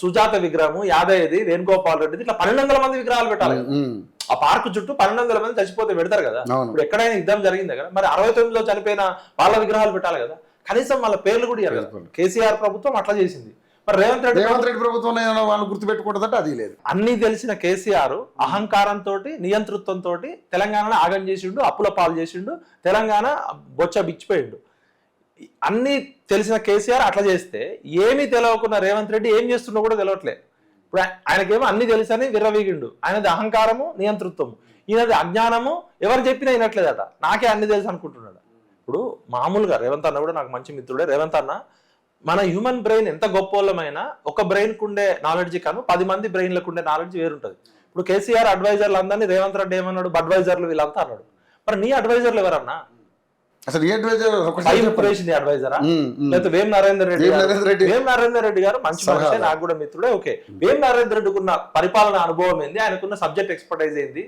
సుజాత విగ్రహం, యాదయ్యది, వేణుగోపాల్ రెడ్డిది, ఇట్లా 1200 మంది విగ్రహాలు పెట్టాలి. ఆ పార్కు చుట్టూ 1200 మంది చచ్చిపోతే పెడతారు కదా. ఇప్పుడు ఎక్కడైనా యుద్ధం జరిగింది కదా, మరి 69లో చనిపోయిన వాళ్ళ విగ్రహాలు పెట్టాలి కదా. కనీసం వాళ్ళ పేర్లు కూడా ఇవ్వాలి కదా. కేసీఆర్ ప్రభుత్వం అట్లా చేసింది. మరి రేవంత్ రెడ్డి ప్రభుత్వం వాళ్ళు గుర్తుపెట్టుకుంటుందంటే అది లేదు. అన్ని తెలిసిన కేసీఆర్ అహంకారంతో నియంతృత్వంతో తెలంగాణను ఆగం చేసిండు, అప్పుల పాలు చేసిండు, తెలంగాణ బొచ్చ బిచ్చిపోయిండు. అన్ని తెలిసిన కేసీఆర్ అట్లా చేస్తే ఏమీ తెలియకున్న రేవంత్ రెడ్డి ఏం చేస్తున్నా కూడా తెలియట్లే. ఇప్పుడు ఆయనకేమో అన్ని తెలుసని విర్రవీగిండు. ఆయనది అహంకారము, నియంతృత్వము. ఈయనది అజ్ఞానము, ఎవరు చెప్పినా వినట్లేదట. నాకే అన్ని తెలుసు అనుకుంటున్నాడు. ఇప్పుడు మామూలుగా రేవంత్ అన్న కూడా నాకు మంచి మిత్రుడే. రేవంత్ అన్న, మన హ్యూమన్ బ్రెయిన్ ఎంత గొప్పలమైనా ఒక బ్రెయిన్కు ఉండే నాలెడ్జ్ కాను 10 మంది బ్రెయిన్లకు ఉండే నాలెడ్జ్ వేరుంటుంది. ఇప్పుడు కేసీఆర్ అడ్వైజర్లు అందరినీ రేవంత్ రెడ్డి ఏమన్నాడు? అడ్వైజర్లు వీళ్ళంతా అన్నాడు. మరి నీ అడ్వైజర్లు ఎవరన్నా? అసలు అడ్వైజరా లేకపోతే వేం నరేందర్ రెడ్డి? వేం నరేందర్ రెడ్డి గారు మంచి మనిషి, నాకు కూడా మిత్రుడే. ఓకే, వేం నరేందర్ రెడ్డికి ఉన్న పరిపాలన అనుభవం ఏంది, ఆయనకున్న సబ్జెక్ట్ ఎక్స్పర్టైజ్ ఏంది?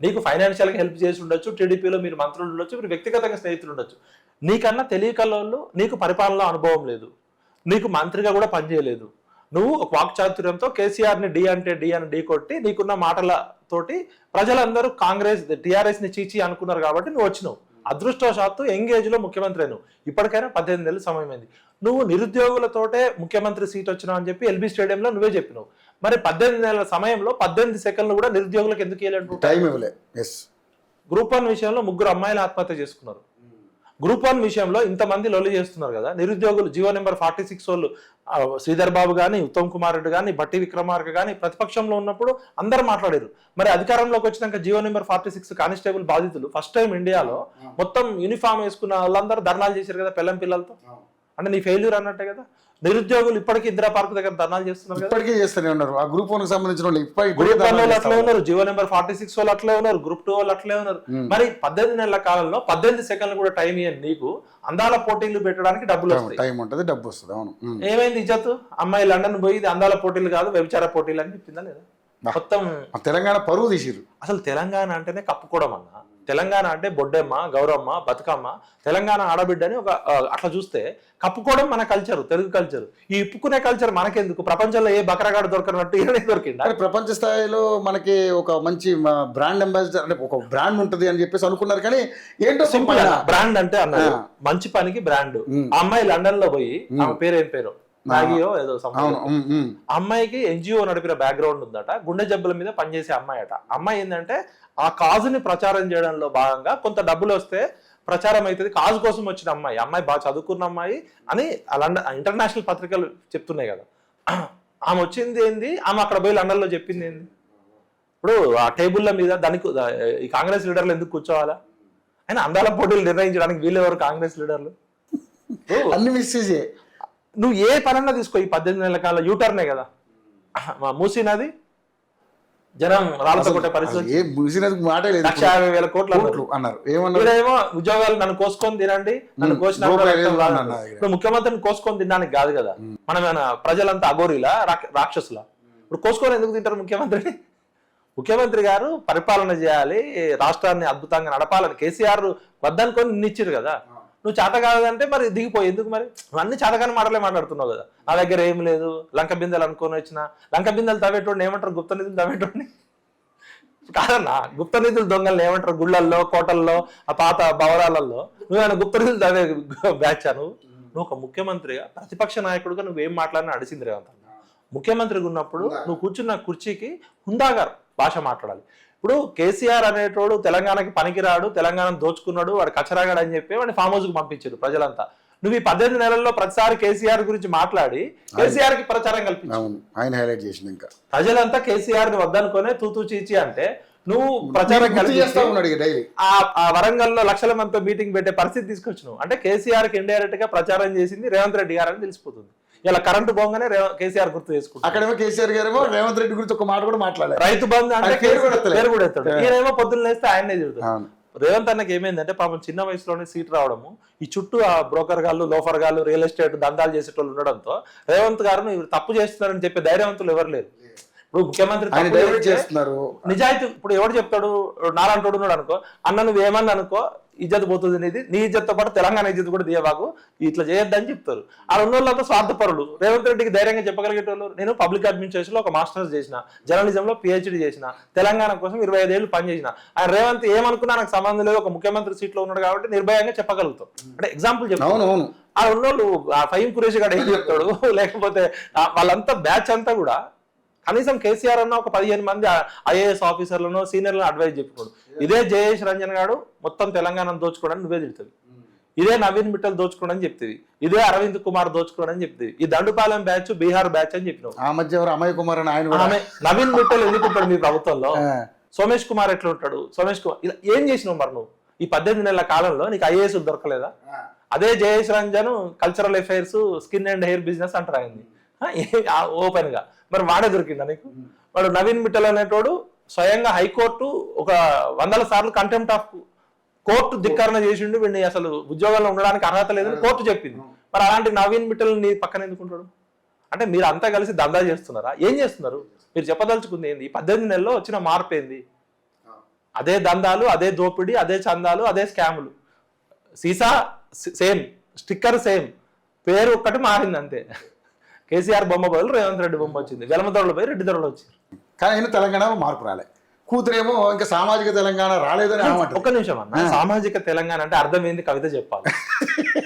నీకు ఫైనాన్షియల్ గా హెల్ప్ చేసి ఉండొచ్చు, టీడీపీలో మీరు మంత్రులు ఉండొచ్చు, మీరు వ్యక్తిగతంగా స్నేహితులు ఉండొచ్చు. నీకన్నా తెలియకల్లో నీకు పరిపాలన అనుభవం లేదు, నీకు మంత్రిగా కూడా పనిచేయలేదు. నువ్వు ఒక వాక్చాతుర్యంతో కేసీఆర్ ని డి అంటే డి అని ఢీ కొట్టి నీకున్న మాటలతోటి ప్రజలందరూ కాంగ్రెస్ టిఆర్ఎస్ ని చీచి అనుకున్నారు కాబట్టి నువ్వు వచ్చినావు. అదృష్టవశాత్తు యంగేజ్ లో ముఖ్యమంత్రి అయినావు. ఇప్పటికైనా 18 ఏళ్ళు సమయమైంది. నువ్వు నిరుద్యోగులతోటే ముఖ్యమంత్రి సీట్ వచ్చినావు అని చెప్పి ఎల్బీ స్టేడియంలో నువ్వే చెప్పినావు. మరి 18 నెలల సమయంలో 18 సెకండ్లు కూడా నిరుద్యోగులకు ఎందుకు ఇవ్వలేదు? గ్రూప్ 1 విషయంలో 3 అమ్మాయిలు ఆత్మహత్య చేసుకున్నారు. గ్రూప్ 1 విషయంలో ఇంతమంది లొల్లి చేస్తున్నారు కదా. నిరుద్యోగులు జీవో నెంబర్ 46 వాళ్ళు శ్రీధర్ బాబు కానీ, ఉత్తమ్ కుమార్ రెడ్డి కానీ, బట్టి విక్రమార్క కానీ ప్రతిపక్షంలో ఉన్నప్పుడు అందరూ మాట్లాడారు. మరి అధికారంలోకి వచ్చినాక జీవో నెంబర్ 46 కానిస్టేబుల్ బాధితులు ఫస్ట్ టైం ఇండియాలో మొత్తం యూనిఫామ్ వేసుకున్న వాళ్ళందరూ ధర్నాలు చేశారు కదా పెళ్ళం పిల్లలతో. అంటే నీ ఫెయిల్యూర్ అన్నట్టే కదా. నిరుద్యోగులు ఇప్పటికీ ఇందిరా పార్క్ దగ్గర ధర్నాలు చేస్తున్నారు, ఇప్పటికీ చేస్తూనే ఉన్నారు. ఆ గ్రూప్ 1 కి సంబంధించిన వాళ్ళు అట్లే ఉన్నారు, జీవో నెంబర్ 46 వాళ్ళు అట్లే ఉన్నారు, గ్రూప్ 2 వాళ్ళు అట్లే ఉన్నారు. మరి 18 నెలల కాలంలో 18 సెకండ్లు కూడా టైం ఇవ్వండి. నీకు అందాల పోటీలు పెట్టడానికి డబ్బులు వస్తాయి, టైం ఉంటుంది, డబ్బు వస్తుంది. అవును, ఏమైంది ఇజ్జత్? అమ్మాయి లండన్ పోయి ఇది అందాల పోటీలు కాదు వ్యభిచార పోటీలు అని చెప్పిందా లేదా? మొత్తం తెలంగాణ పరువు తీసిరు. అసలు తెలంగాణ అంటేనే కప్పుకోవడం అన్న. తెలంగాణ అంటే బొడ్డెమ్మ, గౌరమ్మ, బతుకమ్మ, తెలంగాణ ఆడబిడ్డ అని ఒక అట్లా చూస్తే కప్పుకోవడం మన కల్చర్, తెలుగు కల్చర్. ఈ ఇప్పుకునే కల్చర్ మనకెందుకు? ప్రపంచంలో ఏ బకరగాడు దొరకనట్టు ఇవన్నీ దొరికింది. ప్రపంచ స్థాయిలో మనకి ఒక మంచి బ్రాండ్ అంబాసిడర్ అంటే ఒక బ్రాండ్ ఉంటుంది అని చెప్పేసి అనుకున్నారు. కానీ ఏంటో సింపుల్ బ్రాండ్ అంటే అన్నారు, మంచి పనికి బ్రాండ్. ఆ అమ్మాయి లండన్ లో పోయి, ఆమె పేరు ఏం పేరు, మ్యాగీయో ఏదో అమ్మాయికి ఎన్జిఓ నడిపిన బ్యాక్గ్రౌండ్ ఉందట, గుండె జబ్బుల మీద పనిచేసే అమ్మాయి అట. అమ్మాయి ఏంటంటే ఆ కాజుని ప్రచారం చేయడంలో భాగంగా కొంత డబ్బులు వస్తే ప్రచారం అవుతుంది, కాజు కోసం వచ్చిన అమ్మాయి. అమ్మాయి బాగా చదువుకున్న అమ్మాయి అని లండన్ ఇంటర్నేషనల్ పత్రికలు చెప్తున్నాయి కదా. ఆమె వచ్చింది ఏంది, ఆమె అక్కడ పోయి లండన్ లో చెప్పింది ఏంది? ఇప్పుడు ఆ టేబుల్ల మీద దానికి ఈ కాంగ్రెస్ లీడర్లు ఎందుకు కూర్చోవాలా? ఆయన అందాల పోటీలు నిర్ణయించడానికి వీళ్ళెవరు కాంగ్రెస్ లీడర్లు? అన్ని మిస్సేజ్. నువ్వు ఏ పనన్నా తీసుకో, ఈ 18 నెలల కాలం యూటర్నే కదా. మూసినది జనం రాళ్ళతో కొట్టే పరిస్థితి, 1,50,000 కోట్లు అన్నారు. ఏమో ఉద్యోగాలు నన్ను కోసుకొని తినండి, నన్ను కోసిన ఇప్పుడు ముఖ్యమంత్రిని కోసుకొని తినడానికి కాదు కదా. మనం ప్రజలంతా అఘోరీలా, రాక్షసులా? ఇప్పుడు కోసుకొని ఎందుకు తింటారు ముఖ్యమంత్రిని? ముఖ్యమంత్రి గారు పరిపాలన చేయాలి, రాష్ట్రాన్ని అద్భుతంగా నడపాలని కేసీఆర్ వద్దనుకొని నిన్నిచ్చారు కదా. నువ్వు చేత కాదంటే మరి దిగిపోయి ఎందుకు? మరి అన్ని చేతగానే మాటలే మాట్లాడుతున్నావు కదా. నా దగ్గర ఏం లేదు, లంక బిందెలు అనుకొని వచ్చిన లంక బిందెలు తవ్వేటోడిని ఏమంటారు? గుప్త నిధులు తవ్వేటోడిని. కాదన్నా, గుప్త నిధులు దొంగలు ఏమంటారు, గుళ్ళల్లో కోటల్లో ఆ పాత భవనాలలో నువ్వేమైనా గుప్త నిధులు చదివే బ్యాచ్ నువ్వు ఒక ముఖ్యమంత్రిగా ప్రతిపక్ష నాయకుడిగా నువ్వేం మాట్లాడినా అడిసింది రేవంత్ అన్న. ముఖ్యమంత్రిగా ఉన్నప్పుడు నువ్వు కూర్చున్న కుర్చీకి హుందాగా భాష మాట్లాడాలి. ఇప్పుడు కేసీఆర్ అనేటోడు తెలంగాణకి పనికిరాడు, తెలంగాణ దోచుకున్నాడు, వాడు కచరాగాడు అని చెప్పి వాడిని ఫామ్ హౌస్ కు పంపించారు ప్రజలంతా. నువ్వు ఈ 18 నెలల్లో ప్రతిసారి కేసీఆర్ గురించి మాట్లాడి కేసీఆర్ కి ప్రచారం కల్పించావు. ఆయన హైలైట్ చేసిన ఇంకా ప్రజలంతా కేసీఆర్ ని వద్దనుకునే తూతూ చీచి అంటే నువ్వు ప్రచారం డైలీ ఆ వరంగల్లో లక్షల మందితో మీటింగ్ పెట్టే పరిస్థితి తీసుకొచ్చినావు. అంటే కేసీఆర్ కి ఇండైరెక్ట్ గా ప్రచారం చేసింది రేవంత్ రెడ్డి గారు అని తెలిసిపోతుంది. ఇలా కరెంటు పోగానే కేసీఆర్ గుర్తు చేసుకుంటారు. అక్కడేమో కేసీఆర్ గారేమో రేవంత్ రెడ్డి గురించి ఒక మాట కూడా మాట్లాడారు. రైతు బంధు అంటే పేరు కూడా ఎత్తాడు. ఈయనేమో పొద్దున్న లేస్తే ఆయనే తిరుగుతాడు. రేవంత్ అన్నకి ఏమైందంటే పాపం చిన్న వయసులోనే సీట్ రావడము, ఈ చుట్టూ ఆ బ్రోకర్ గాళ్ళు, లోఫర్ గాళ్ళు, రియల్ ఎస్టేట్ దందాలు చేసేటోళ్ళు ఉండడంతో రేవంత్ గారు తప్పు చేస్తున్నారని చెప్పే ధైర్యవంతులు ఎవరు లేరు. ఇప్పుడు ముఖ్యమంత్రి చేస్తున్నారు నిజాయితీ. ఇప్పుడు ఎవడు చెప్తాడు, నాలంటోడు ఉన్నాడు అనుకో, అన్న నువ్వు ఏమన్నా అనుకో ఇజ్జత్ పోతుంది నీది, నీ ఇజ్జత్తో పాటు తెలంగాణ ఇజ్జత్ కూడా తీయబాకు, ఇట్లా చేయొద్దని చెప్తారు. ఆ ఉన్నోళ్ళంతా స్వార్థపరులు. రేవంత్ రెడ్డికి ధైర్యంగా చెప్పగలిగేటోళ్ళు. నేను పబ్లిక్ అడ్మినిస్ట్రేషన్ లో ఒక మాస్టర్స్ చేసిన, జర్నలిజంలో PhD చేసిన, తెలంగాణ కోసం 25 ఏళ్ళు పనిచేసిన. ఆయన రేవంత్ ఏమనుకున్నా నాకు సంబంధం లేదు, ఒక ముఖ్యమంత్రి సీట్ లో ఉన్నాడు కాబట్టి నిర్భయంగా చెప్పగలుగుతాం. అంటే ఎగ్జాంపుల్ చెప్తాను. ఆ ఉన్నోళ్ళు ఆ ఫహీం ఖురేషి గారు ఏం చెప్తాడు, లేకపోతే వాళ్ళంతా బ్యాచ్ అంతా కూడా కనీసం కేసీఆర్ అన్న ఒక 15 మంది IAS ఆఫీసర్లను, సీనియర్లను అడ్వైజ్ చెప్పుకోడు. ఇదే జయేష్ రంజన్ గారు మొత్తం తెలంగాణ దోచుకోవడానికి నువ్వే తిడుతుంది. ఇదే నవీన్ మిట్టల్ దోచుకోవడం చెప్తుంది. ఇదే అరవింద్ కుమార్ దోచుకోవడం చెప్తుంది. ఈ దండుపాలెం బ్యాచ్ బీహార్ బ్యాచ్ అని చెప్పినావు. ఆ మధ్య అమయ్ కుమార్ అని ఆయన నవీన్ మిట్టల్ ఎందుకు ఉంటాడు మీ ప్రభుత్వంలో? సోమేష్ కుమార్ ఎట్లా ఉంటాడు? సోమేష్ కుమార్ ఇలా ఏం చేసినావు మరి నువ్వు ఈ 18 నెలల కాలంలో? నీకు IAS దొరకలేదా? అదే Jayesh Ranjan cultural affairs, skin and hair business అంటారు ఆయన్ని ఓపెన్ గా. మరి వాడే దొరికిందా నీకు? వాడు నవీన్ మిట్టల్ అనేటోడు స్వయంగా హైకోర్టు ఒక 100 సార్లు కంటెంప్ట్ ఆఫ్ కోర్టు ధిక్కరణ చేసిండు, వీడిని అసలు ఉద్యోగంలో ఉండడానికి అర్హత లేదని కోర్టు చెప్పింది. మరి అలాంటి నవీన్ మిట్టల్ నీ పక్కన ఎందుకుంటాడు? అంటే మీరు అంతా కలిసి దందా చేస్తున్నారా? ఏం చేస్తున్నారు? మీరు చెప్పదలుచుకుంది ఏంది? ఈ 18 నెలల్లో వచ్చిన మార్పు ఏంది? అదే దందాలు, అదే దోపిడీ, అదే చందాలు, అదే స్కాములు. సీసా సేమ్, స్టిక్కర్ సేమ్, పేరు ఒక్కటి మారింది అంతే. కేసీఆర్ బొమ్మ బదులు రేవంత్ రెడ్డి బొమ్మ వచ్చింది. వెలమదొరలు పోయి రెడ్డి దొరలు వచ్చింది. కానీ తెలంగాణలో మార్పు రాలే. కూతురేమో ఇంకా సామాజిక తెలంగాణ రాలేదని. ఒక్క నిమిషం అన్న, సామాజిక తెలంగాణ అంటే అర్థం ఏంది? కవిత చెప్పాలి.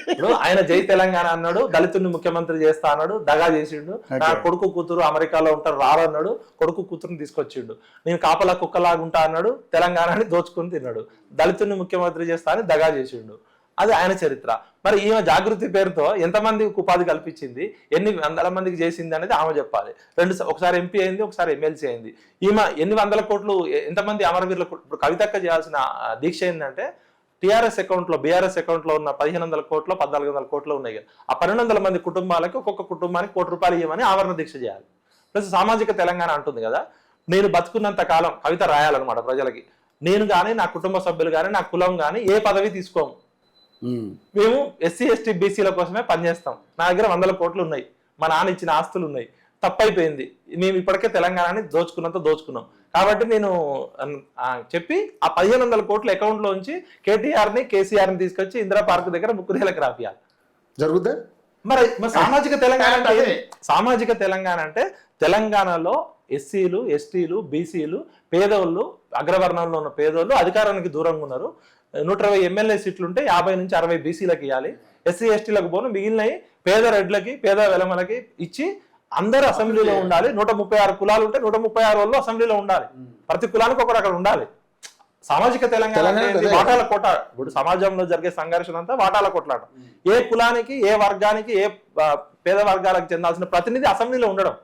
ఇప్పుడు ఆయన జై తెలంగాణ అన్నాడు, దళితుడిని ముఖ్యమంత్రి చేస్తా అన్నాడు, దగా చేసిండు. నా కొడుకు కూతురు అమెరికాలో ఉంటారు రారన్నాడు, కొడుకు కూతురుని తీసుకొచ్చిండు. నేను కాపలా కుక్కలాగా ఉంటా అన్నాడు, తెలంగాణని దోచుకుని తిన్నాడు. దళితుడిని ముఖ్యమంత్రి చేస్తా అని దగా చేసిండు. అది ఆయన చరిత్ర. మరి ఈమె జాగృతి పేరుతో ఎంతమందికి ఉపాధి కల్పించింది, ఎన్ని వందల మందికి చేసింది అనేది ఆమె చెప్పాలి. ఒకసారి MP అయింది, ఒకసారి MLC అయింది. ఈమె ఎన్ని వందల కోట్లు, ఎంతమంది అమరవీరులకు. ఇప్పుడు కవితక్క చేయాల్సిన దీక్ష ఏంటంటే TRS అకౌంట్లో, BRS అకౌంట్లో ఉన్న 1500 కోట్లు, 1400 కోట్లు ఉన్నాయి కదా, ఆ 1200 మంది కుటుంబాలకి ఒక్కొక్క కుటుంబానికి ₹1 ఇవ్వమని ఆవరణ దీక్ష చేయాలి. ప్లస్ సామాజిక తెలంగాణ అంటుంది కదా, నేను బతుకున్నంత కాలం కవిత రాయాలన్నమాట ప్రజలకి. నేను కానీ, నా కుటుంబ సభ్యులు కానీ, నా కులం కానీ ఏ పదవి తీసుకోము, మేము SC ST BCల కోసమే పనిచేస్తాం. నా దగ్గర 100 కోట్లు ఉన్నాయి, మా నాన్న ఇచ్చిన ఆస్తులు ఉన్నాయి, తప్పైపోయింది, మేము ఇప్పటికే తెలంగాణని దోచుకున్నంత దోచుకున్నాం కాబట్టి నేను చెప్పి ఆ 1500 కోట్ల అకౌంట్ లో ఉంచి KTRని KCRని తీసుకొచ్చి ఇందిరా పార్క్ దగ్గర ముక్కుదేలకు రాపియాలి. జరుగుద్దా? మరి సామాజిక తెలంగాణ అంటే సామాజిక తెలంగాణ అంటే తెలంగాణలో SCలు, STలు, BCలు, పేదోళ్ళు, అగ్రవర్ణంలో ఉన్న పేదోళ్ళు అధికారానికి దూరంగా ఉన్నారు. 120 MLA సీట్లు ఉంటే 50 నుంచి 60 BCలకు ఇవ్వాలి. SC STలకు పోను, మిగిలినవి పేద రెడ్లకి, పేద వెలమలకి ఇచ్చి అందరూ అసెంబ్లీలో ఉండాలి. 136 కులాలు ఉంటే 136 వాళ్ళు అసెంబ్లీలో ఉండాలి. ప్రతి కులానికి ఒకరు అక్కడ ఉండాలి. సామాజిక తెలంగాణ వాటాల కోట. ఇప్పుడు సమాజంలో జరిగే సంఘర్షణ అంతా వాటాల కొట్లాట. ఏ కులానికి, ఏ వర్గానికి, ఏ పేద వర్గాలకు చెందాల్సిన ప్రతినిధి అసెంబ్లీలో ఉండడం.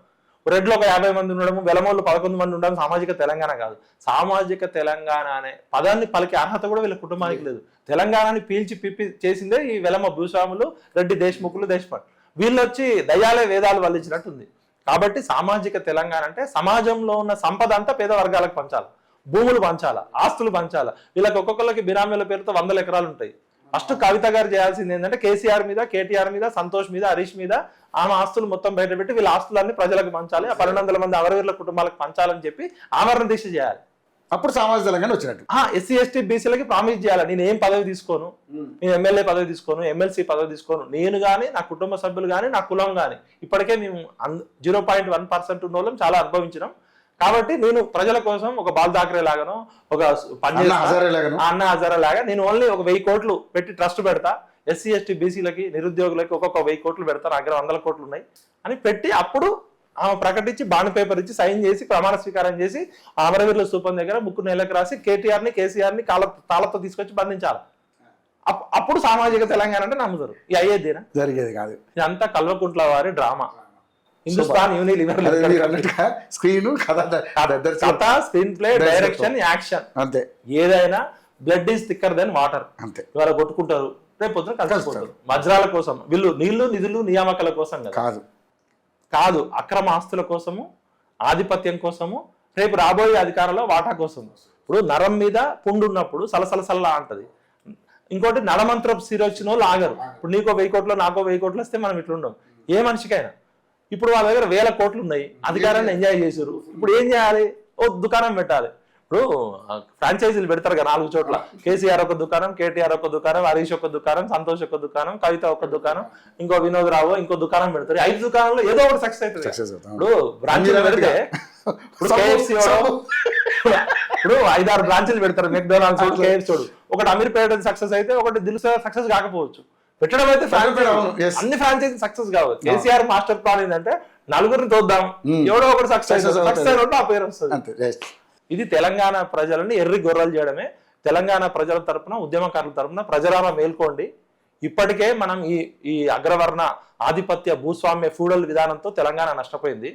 రెడ్లో ఒక 50 మంది ఉండడం, వెలమోళ్ళు 11 మంది ఉండడం సామాజిక తెలంగాణ కాదు. సామాజిక తెలంగాణ అనే పదాన్ని పలికే అర్హత కూడా వీళ్ళ కుటుంబానికి లేదు. తెలంగాణని పీల్చి పిప్పి చేసిందే ఈ వెలమ భూస్వాములు, రెడ్డి దేశ్ముఖులు, దేశపాండ్. వీళ్ళు వచ్చి దయ్యాలే వేదాలు వల్లించినట్టుంది. కాబట్టి సామాజిక తెలంగాణ అంటే సమాజంలో ఉన్న సంపద అంతా పేద వర్గాలకు పంచాలి, భూములు పంచాలా, ఆస్తులు పంచాలా. వీళ్ళకి ఒక్కొక్కరికి బిరామీల పేరుతో 100 ఎకరాలు ఉంటాయి. ఫస్ట్ కవిత గారు చేయాల్సింది ఏంటంటే కేసీఆర్ మీద, KTR మీద, సంతోష్ మీద, హరీష్ మీద ఆమె ఆస్తులు మొత్తం బయట పెట్టి వీళ్ళ ఆస్తులన్నీ ప్రజలకు పంచాలి, ఆ 1200 మంది అమరవీరుల కుటుంబాలకు పంచాలని చెప్పి ఆమరణ దీక్ష చేయాలి. అప్పుడు సామాజిక తెలంగాణ వచ్చినట్టు. SC ST BCలకి ప్రామిస్ చేయాలి, నేను ఏం పదవి తీసుకోను, నేను MLA పదవి తీసుకోను, MLC పదవి తీసుకోను, నేను కానీ, నా కుటుంబ సభ్యులు కానీ, నా కులం కానీ. ఇప్పటికే మేము 0.1% ఉన్న వాళ్ళం చాలా అనుభవించినాం. కాబట్టి నేను ప్రజల కోసం ఒక బాల్ ఠాక్రే లాగానో ఒక అన్నా హజారే లాగాను. అన్నా హజారా లాగా నేను ఓన్లీ ఒక 1000 కోట్లు పెట్టి ట్రస్ట్ పెడతా, ఎస్సీ ఎస్టీ బీసీలకి నిరుద్యోగులకి ఒక్కొక్క 1000 కోట్లు పెడతా, నా దగ్గర 100 కోట్లు ఉన్నాయి అని పెట్టి అప్పుడు ఆమె ప్రకటించి బాండ్ పేపర్ ఇచ్చి సైన్ చేసి ప్రమాణ స్వీకారం చేసి అమరవీరుల స్థూపం దగ్గర ముక్కు నేలకు రాసి కేటీఆర్ని కేసీఆర్ని తాళతో తీసుకొచ్చి బంధించాలి. అప్పుడు సామాజిక తెలంగాణ అంటే నమ్ముతారు. ఇది అయ్యేదేనా? జరిగేది కాదు. ఇదంతా కల్వకుంట్ల వారి డ్రామా. హిందుస్థాన్ యూనిలివర్ స్క్రీన్ కథ, స్క్రీన్ ప్లే, డైరెక్షన్, యాక్షన్ అంతే. ఏదైనా blood is thicker then water. అంతే. ఇవాళ కొట్టుకుంటారు, రేపు పొద్దున కలిసిపోతారు. వజ్రాల కోసం వీళ్ళు నీళ్లు నిధులు నియామకాల కోసం కాదు, అక్రమ ఆస్తుల కోసము, ఆధిపత్యం కోసము, రేపు రాబోయే అధికారంలో వాటా కోసం. ఇప్పుడు నరం మీద పుండు ఉన్నప్పుడు సలసలసల్లా అంటది. ఇంకోటి నడమంత్రపు సిరొచ్చిన వాళ్ళు ఆగరు. ఇప్పుడు నీకో 1000 కోట్లు నాకో 1000 కోట్లు వస్తే మనం ఇట్లుండం. ఏ మనిషికైనా ఇప్పుడు వాళ్ళ దగ్గర 1000 కోట్లు ఉన్నాయి, అధికారాన్ని ఎంజాయ్ చేసారు. ఇప్పుడు ఏం చేయాలి? ఓ దుకాణం పెట్టాలి. ఇప్పుడు ఫ్రాంచైజీలు పెడతారు కదా 4 చోట్ల. కేసీఆర్ ఒక దుకాణం, కేటీఆర్ ఒక దుకాణం, హరీష్ ఒక దుకాణం, సంతోష్ ఒక దుకాణం, కవిత ఒక దుకాణం, ఇంకో వినోద్ రావు ఇంకో దుకాణం పెడతారు. 5 దుకాణంలో ఏదో ఒకటి సక్సెస్ అవుతుంది. ఇప్పుడు బ్రాంచీలు పెడితే ఇప్పుడు KFC ఇప్పుడు 5-6 బ్రాంచీలు పెడతారు. McDonald's, KFC. ఒకటి అమీర్పేట సక్సెస్ అయితే ఒకటి దిల్సుఖ్ సక్సెస్ కాకపోవచ్చు. పెట్టడం అయితే అన్ని ఫ్రాంచైజీ సక్సెస్ కావచ్చు. కేసీఆర్ మాస్టర్ ప్లాన్ ఏంటంటే నలుగురిని తోద్దాం, ఎవడో ఒకటి సక్సెస్ ఉంటే ఆ పేరు వస్తుంది. ఇది తెలంగాణ ప్రజలని ఎర్రి గొర్రెలు చేయడమే. తెలంగాణ ప్రజల తరపున, ఉద్యమకారుల తరపున ప్రజలారా మేల్కోండి. ఇప్పటికే మనం ఈ అగ్రవర్ణ ఆధిపత్య భూస్వామ్య ఫ్యూడల్ విధానంతో తెలంగాణ నష్టపోయింది.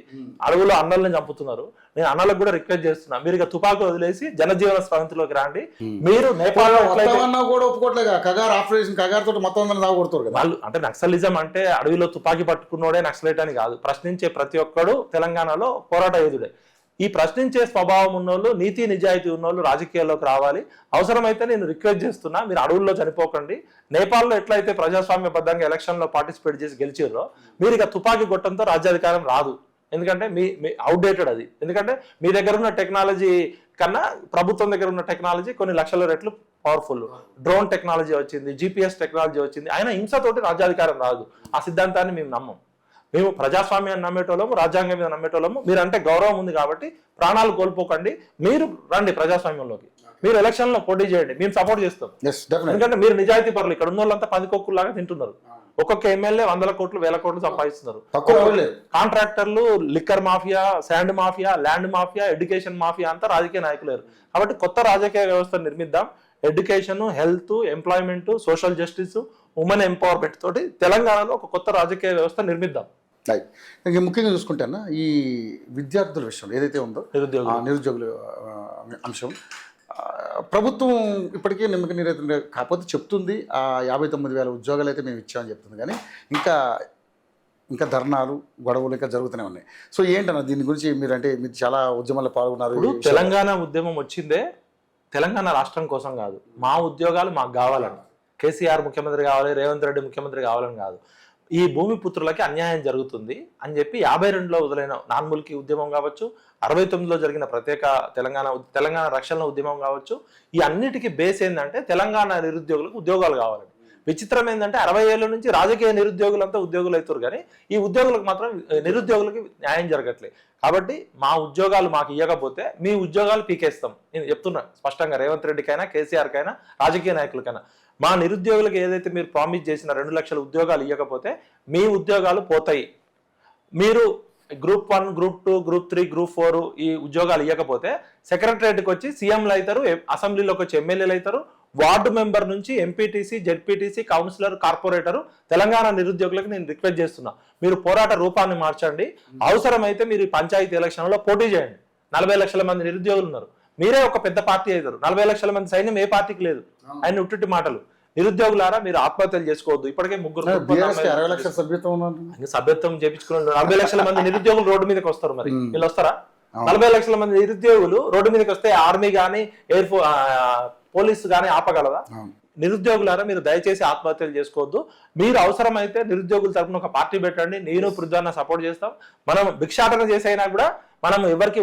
అడవులో అన్నల్ని చంపుతున్నారు. నేను అన్నలకు కూడా రిక్వెస్ట్ చేస్తున్నా, మీరు ఇక తుపాకు వదిలేసి జనజీవన స్రవంతిలోకి రండి. మీరు నేపాల్లో వాళ్ళు అంటే నక్సలిజం అంటే అడవిలో తుపాకీ పట్టుకున్నోడే నక్సలైట్ అని కాదు. ప్రశ్నించే ప్రతి ఒక్కడు తెలంగాణలో పోరాట యోధుడే. ఈ ప్రశ్నించే స్వభావం ఉన్నోళ్ళు, నీతి నిజాయితీ ఉన్నోళ్ళు రాజకీయాల్లోకి రావాలి. అవసరమైతే నేను రిక్వెస్ట్ చేస్తున్నా, మీరు అడవుల్లో చనిపోకండి. నేపాల్లో ఎట్లయితే ప్రజాస్వామ్యబద్ధంగా ఎలక్షన్లో పార్టిసిపేట్ చేసి గెలిచారో మీరు ఇక తుపాకీ గొట్టంతో రాజ్యాధికారం రాదు. ఎందుకంటే మీ అవుట్డేటెడ్ అది. ఎందుకంటే మీ దగ్గర ఉన్న టెక్నాలజీ కన్నా ప్రభుత్వం దగ్గర ఉన్న టెక్నాలజీ కొన్ని లక్షల రెట్లు పవర్ఫుల్. డ్రోన్ టెక్నాలజీ వచ్చింది, GPS టెక్నాలజీ వచ్చింది. అయినా హింసతోటి రాజ్యాధికారం రాదు. ఆ సిద్ధాంతాన్ని మేము నమ్మం. మేము ప్రజాస్వామ్యాన్ని నమ్మేటోళ్ళము, రాజ్యాంగం మీద నమ్మేటోళ్ళము. మీరంటే గౌరవం ఉంది కాబట్టి ప్రాణాలు కోల్పోకండి. మీరు రండి ప్రజాస్వామ్యంలోకి, మీరు ఎలక్షన్ లో పోటీ చేయండి, మేము సపోర్ట్ చేస్తాం. ఎందుకంటే మీరు నిజాయితీ పరులు. ఇక్కడ ఉన్న వాళ్ళంతా 10 కొక్కులాగా తింటున్నారు. ఒక్కొక్క ఎమ్మెల్యే 100 కోట్లు 1000 కోట్లు సంపాదిస్తున్నారు. కాంట్రాక్టర్లు, liquor mafia, sand mafia, land mafia, education mafia అంతా రాజకీయ నాయకులేరు. కాబట్టి కొత్త రాజకీయ వ్యవస్థను నిర్మిద్దాం. Education, health, employment, social justice, women empowerment తోటి తెలంగాణలో ఒక కొత్త రాజకీయ వ్యవస్థ నిర్మిద్దాం. ముఖ్యంగా చూసుకుంటేనా ఈ విద్యార్థుల విషయం ఏదైతే ఉందో నిరుద్యోగుల అంశం, ప్రభుత్వం ఇప్పటికీ నిమ్మక నీరైతే కాకపోతే చెప్తుంది 59,000 ఉద్యోగాలు అయితే మేము ఇచ్చామని చెప్తుంది. కానీ ఇంకా ధర్నాలు, గొడవలు ఇంకా జరుగుతూనే ఉన్నాయి. సో ఏంటన్నా దీని గురించి మీరు చాలా ఉద్యమాల్లో పాల్గొన్నారు. ఇప్పుడు తెలంగాణ ఉద్యమం వచ్చిందే తెలంగాణ రాష్ట్రం కోసం కాదు, మా ఉద్యోగాలు మాకు కావాలని. కేసీఆర్ ముఖ్యమంత్రి కావాలి, రేవంత్ రెడ్డి ముఖ్యమంత్రి కావాలని కాదు. ఈ భూమి పుత్రులకి అన్యాయం జరుగుతుంది అని చెప్పి 52లో వదిలైన నాన్ముల్కి ఉద్యమం కావచ్చు, 69లో జరిగిన ప్రత్యేక తెలంగాణ రక్షణ ఉద్యమం కావచ్చు, ఈ అన్నిటికీ బేస్ ఏంటంటే తెలంగాణ నిరుద్యోగులకు ఉద్యోగాలు కావాలని. విచిత్రం ఏంటంటే 60 ఏళ్ళ నుంచి రాజకీయ నిరుద్యోగులంతా ఉద్యోగులు అవుతారు, కానీ ఈ ఉద్యోగులకు మాత్రం నిరుద్యోగులకి న్యాయం జరగట్లేదు. కాబట్టి మా ఉద్యోగాలు మాకు ఇవ్వకపోతే మీ ఉద్యోగాలు పీకేస్తాం. నేను చెప్తున్నా స్పష్టంగా, రేవంత్ రెడ్డికైనా, కేసీఆర్కైనా, రాజకీయ నాయకులకైనా. మా నిరుద్యోగులకు ఏదైతే మీరు ప్రామిస్ చేసిన 2 లక్షల ఉద్యోగాలు ఇవ్వకపోతే మీ ఉద్యోగాలు పోతాయి. మీరు గ్రూప్ 1, గ్రూప్ 2, గ్రూప్ 3, గ్రూప్ 4 ఈ ఉద్యోగాలు ఇవ్వకపోతే సెక్రటరేట్కి వచ్చి సీఎంలు అవుతారు, అసెంబ్లీలోకి వచ్చి ఎమ్మెల్యేలు అవుతారు, వార్డు మెంబర్ నుంచి MPTC, ZPTC, councillor, corporator. Telangana నిరుద్యోగులకు నేను రిక్వెస్ట్ చేస్తున్నా, మీరు పోరాట రూపాన్ని మార్చండి. అవసరమైతే మీరు పంచాయతీ ఎలక్షన్లో పోటీ చేయండి. 40 లక్షల మంది నిరుద్యోగులు ఉన్నారు, మీరే ఒక పెద్ద పార్టీ అవుతారు. 40 లక్షల మంది సైన్యం ఏ పార్టీకి లేదు. ఆయన ఉట్టి మాటలు. నిరుద్యోగులారా మీరు ఆత్మహత్యలు చేసుకోవద్దు. ఇప్పటికే 3 సభ్యత్వం చేయించుకున్నారు. 40 లక్షల మంది నిరుద్యోగులు రోడ్డు మీదకి వస్తారు. మరి వీళ్ళు వస్తారా? 40 లక్షల మంది నిరుద్యోగులు రోడ్డు మీదకి వస్తే ఆర్మీ కానీ, ఎయిర్ ఫోర్స్, పోలీసు కానీ ఆపగలదా? నిరుద్యోగులారా మీరు దయచేసి ఆత్మహత్యలు చేసుకోవద్దు. మీరు అవసరమైతే నిరుద్యోగుల తరపున ఒక పార్టీ పెట్టండి. నేను పృథ్వన్న సపోర్ట్ చేస్తాం. మనం భిక్షాటన చేసైనా కూడా మనం ఎవరికి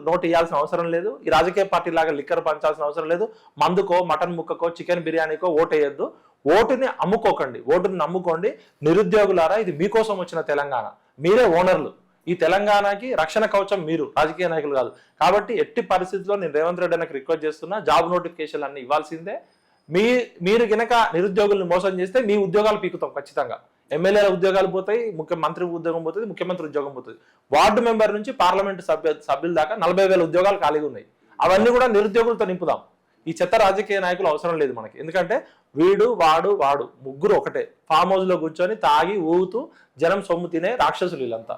నోటు ఇవ్వాల్సిన అవసరం లేదు. ఈ రాజకీయ పార్టీ లాగా లిక్కర్ పంచాల్సిన అవసరం లేదు. మందుకో, మటన్ ముక్కకో, చికెన్ బిర్యానీకో ఓటు వేయద్దు. ఓటుని అమ్ముకోకండి, ఓటుని నమ్ముకోండి. నిరుద్యోగులారా ఇది మీకోసం వచ్చిన తెలంగాణ, మీరే ఓనర్లు. ఈ తెలంగాణకి రక్షణ కవచం మీరు, రాజకీయ నాయకులు కాదు. కాబట్టి ఎట్టి పరిస్థితుల్లో నేను రేవంత్ రెడ్డి అన్నకు రిక్వెస్ట్ చేస్తున్నా, జాబ్ నోటిఫికేషన్లు అన్ని ఇవ్వాల్సిందే. మీరు గనక నిరుద్యోగుల్ని మోసం చేస్తే మీ ఉద్యోగాలు పీకుతాం ఖచ్చితంగా. ఎమ్మెల్యేల ఉద్యోగాలు పోతాయి, ముఖ్యమంత్రి ఉద్యోగం పోతుంది, ముఖ్యమంత్రి ఉద్యోగం పోతుంది. వార్డు మెంబర్ నుంచి పార్లమెంటు సభ్యుల దాకా 40,000 ఉద్యోగాలు ఖాళీగా ఉన్నాయి. అవన్నీ కూడా నిరుద్యోగులతో నింపుదాం. ఈ చెత్త రాజకీయ నాయకులు అవసరం లేదు మనకి. ఎందుకంటే వీడు వాడు ముగ్గురు ఒకటే. ఫామ్ హౌస్ లో కూర్చొని తాగి ఊగుతూ జనం సొమ్ము తినే రాక్షసులు వీళ్ళంతా.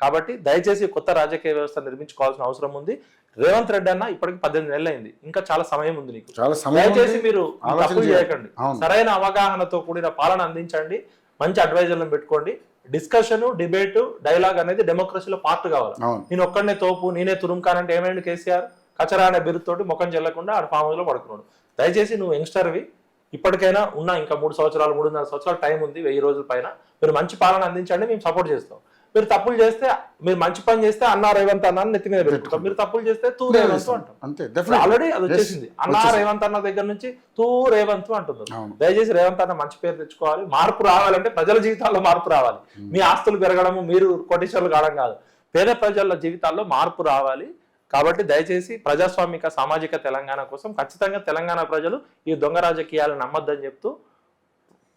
కాబట్టి దయచేసి కొత్త రాజకీయ వ్యవస్థ నిర్మించుకోవాల్సిన అవసరం ఉంది. రేవంత్ రెడ్డి అన్న ఇప్పటికి 18 నెలలు అయింది, ఇంకా చాలా సమయం ఉంది నీకు. దయచేసి మీరు తప్పులు చేయకండి, సరైన అవగాహనతో కూడిన పాలన అందించండి, మంచి అడ్వైజర్లను పెట్టుకోండి. డిస్కషన్, డిబేట్, డైలాగ్ అనేది డెమోక్రసీలో పార్ట్ కావాలి. నేను ఒక్కడనే తోపు, నేనే తురుంకానంటే ఏమైంది కేసీఆర్? కచరా అనే బిరుతోటి ముఖం చెల్లకుండా ఆడ ఫామ్ హౌస్ లో పడుకున్నాడు. దయచేసి నువ్వు యంగ్స్టర్వి, ఇప్పటికైనా ఉన్నా ఇంకా 3 సంవత్సరాలు 3.5 సంవత్సరాలు టైం ఉంది, 1000 రోజుల పైన. మీరు మంచి పాలన అందించండి, మేము సపోర్ట్ చేస్తాం. మీరు తప్పులు చేస్తే, మీరు మంచి పని చేస్తే అన్నా రేవంత్ అన్న నెత్తి మీద పెట్టుకుంటాం. మీరు తప్పులు చేస్తే తూ రేవంత్ అంటాం. ఆల్రెడీ అది వచ్చేసింది. అన్నా రేవంత్ అన్న దగ్గర నుంచి తూ రేవంత్ అంటున్నారు. దయచేసి రేవంత్ అన్న మంచి పేరు తెచ్చుకోవాలి. మార్పు రావాలంటే ప్రజల జీవితాల్లో మార్పు రావాలి. మీ ఆస్తులు పెరగడము, మీరు కోటీశ్వరులు కావడం కాదు, పేద ప్రజల జీవితాల్లో మార్పు రావాలి. కాబట్టి దయచేసి ప్రజాస్వామిక సామాజిక తెలంగాణ కోసం ఖచ్చితంగా తెలంగాణ ప్రజలు ఈ దొంగ రాజకీయాలు నమ్మొద్దని చెప్తూ,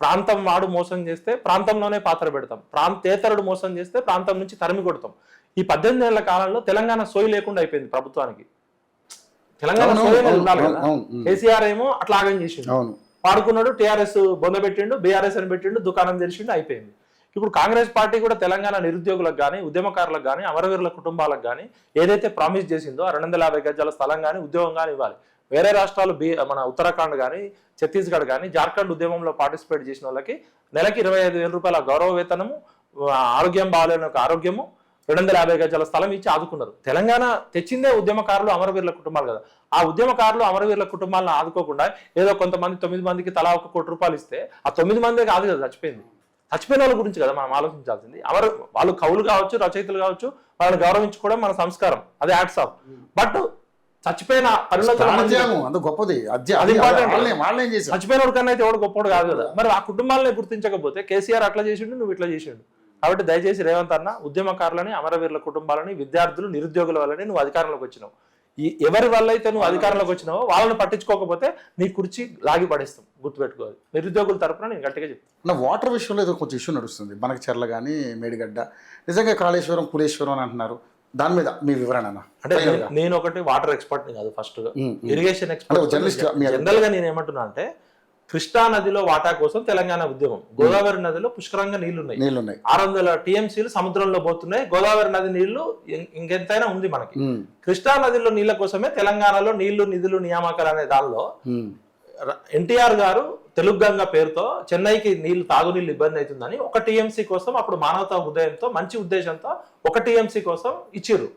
ప్రాంతం వాడు మోసం చేస్తే ప్రాంతంలోనే పాత్ర పెడతాం, ప్రాంతేతరుడు మోసం చేస్తే ప్రాంతం నుంచి తరిమి కొడతాం. ఈ 18 ఏళ్ల కాలంలో తెలంగాణ సోయి లేకుండా అయిపోయింది ప్రభుత్వానికి. తెలంగాణ సోయి ఉండాలి కదా. కేసీఆర్ ఏమో అట్లా ఆగం చేసిండు, పాడుకున్నాడు, టీఆర్ఎస్ బొంద పెట్టిండు, బీఆర్ఎస్ అని పెట్టిండు, దుకాణం తెరిచిండు, అయిపోయింది. ఇప్పుడు కాంగ్రెస్ పార్టీ కూడా తెలంగాణ నిరుద్యోగులకు కానీ, ఉద్యమకారులకు కానీ, అమరవీరుల కుటుంబాలకు కానీ ఏదైతే ప్రామిస్ చేసిందో 250 గజాల స్థలం కానీ, ఉద్యోగం కానీ ఇవ్వాలి. వేరే రాష్ట్రాలు మన ఉత్తరాఖండ్ కానీ, ఛత్తీస్గఢ్ కానీ, జార్ఖండ్ ఉద్యమంలో పార్టిసిపేట్ చేసిన వాళ్ళకి నెలకి 25,000 రూపాయల గౌరవ వేతనము, ఆరోగ్యం బాగాలేని ఆరోగ్యము, 250 గజాల స్థలం ఇచ్చి ఆదుకున్నారు. తెలంగాణ తెచ్చిందే ఉద్యమకారులు, అమరవీరుల కుటుంబాలు కదా. ఆ ఉద్యమకారులు, అమరవీరుల కుటుంబాలను ఆదుకోకుండా ఏదో కొంతమంది 9 మందికి తలా 1 కోటి రూపాయలు ఇస్తే ఆ 9 మందే కాదు కదా చచ్చిపోయింది. చచ్చిపోయిన వాళ్ళ గురించి కదా మనం ఆలోచించాల్సింది. వాళ్ళు కవులు కావచ్చు, రచయితలు కావచ్చు, వాళ్ళని గౌరవించుకోవడం మన సంస్కారం, అది యాక్ట్స్ ఆఫ్. బట్ చచ్చిపోయిన చచ్చిపోయిన కన్నా అయితే ఎవడు గొప్పడు కాదు కదా. మరి ఆ కుటుంబాలనే గుర్తించకపోతే కేసీఆర్ అట్లా చేసిండు, నువ్వు ఇట్లా చేసిండు. కాబట్టి దయచేసి రేవంత్ అన్న, ఉద్యమకారులని, అమరవీరుల కుటుంబాలని, విద్యార్థులు, నిరుద్యోగుల వల్లనే నువ్వు అధికారంలోకి వచ్చినావు. ఎవరి వల్ల అయితే నువ్వు అధికారంలోకి వచ్చినావో వాళ్ళని పట్టించుకోకపోతే నీ కుర్చీ లాగి పడేస్తాం, గుర్తుపెట్టుకోవాలి. నిరుద్యోగుల తరపున నేను గట్టిగా చెప్తాను. వాటర్ విషయంలో ఏదో కొంచెం ఇష్యూ నడుస్తుంది. మనకి చెర్ల కానీ, మేడిగడ్డ, నిజంగా కాళేశ్వరం, కులేశ్వరం అని అంటున్నారు. దాని మీద మీ వివరణ అంటే నేను ఒకటి వాటర్ ఎక్స్పర్ట్ కాదు, ఫస్ట్ గా ఇరిగేషన్ ఎక్స్పర్ట్. జనరల్ గా నేను ఏమంటున్నా అంటే, కృష్ణా నదిలో వాటా కోసం తెలంగాణ ఉద్యమం. గోదావరి నదిలో పుష్కరంగా నీళ్లున్నాయి, 600 టీఎంసీలు సముద్రంలో పోతున్నాయి. గోదావరి నది నీళ్లు ఇంకెంతైనా ఉంది మనకి. కృష్ణా నదిలో నీళ్ల కోసమే తెలంగాణలో నీళ్లు, నిధులు, నియామకాలు అనే దానిలో ఎన్టీఆర్ గారు తెలుగు గంగ పేరుతో చెన్నైకి తాగునీళ్ళు ఇబ్బంది అవుతుందని 1 టీఎంసీ కోసం అప్పుడు మానవతా ఉదయంతో, మంచి ఉద్దేశంతో 1 టీఎంసీ కోసం ఇచ్చిర్రు.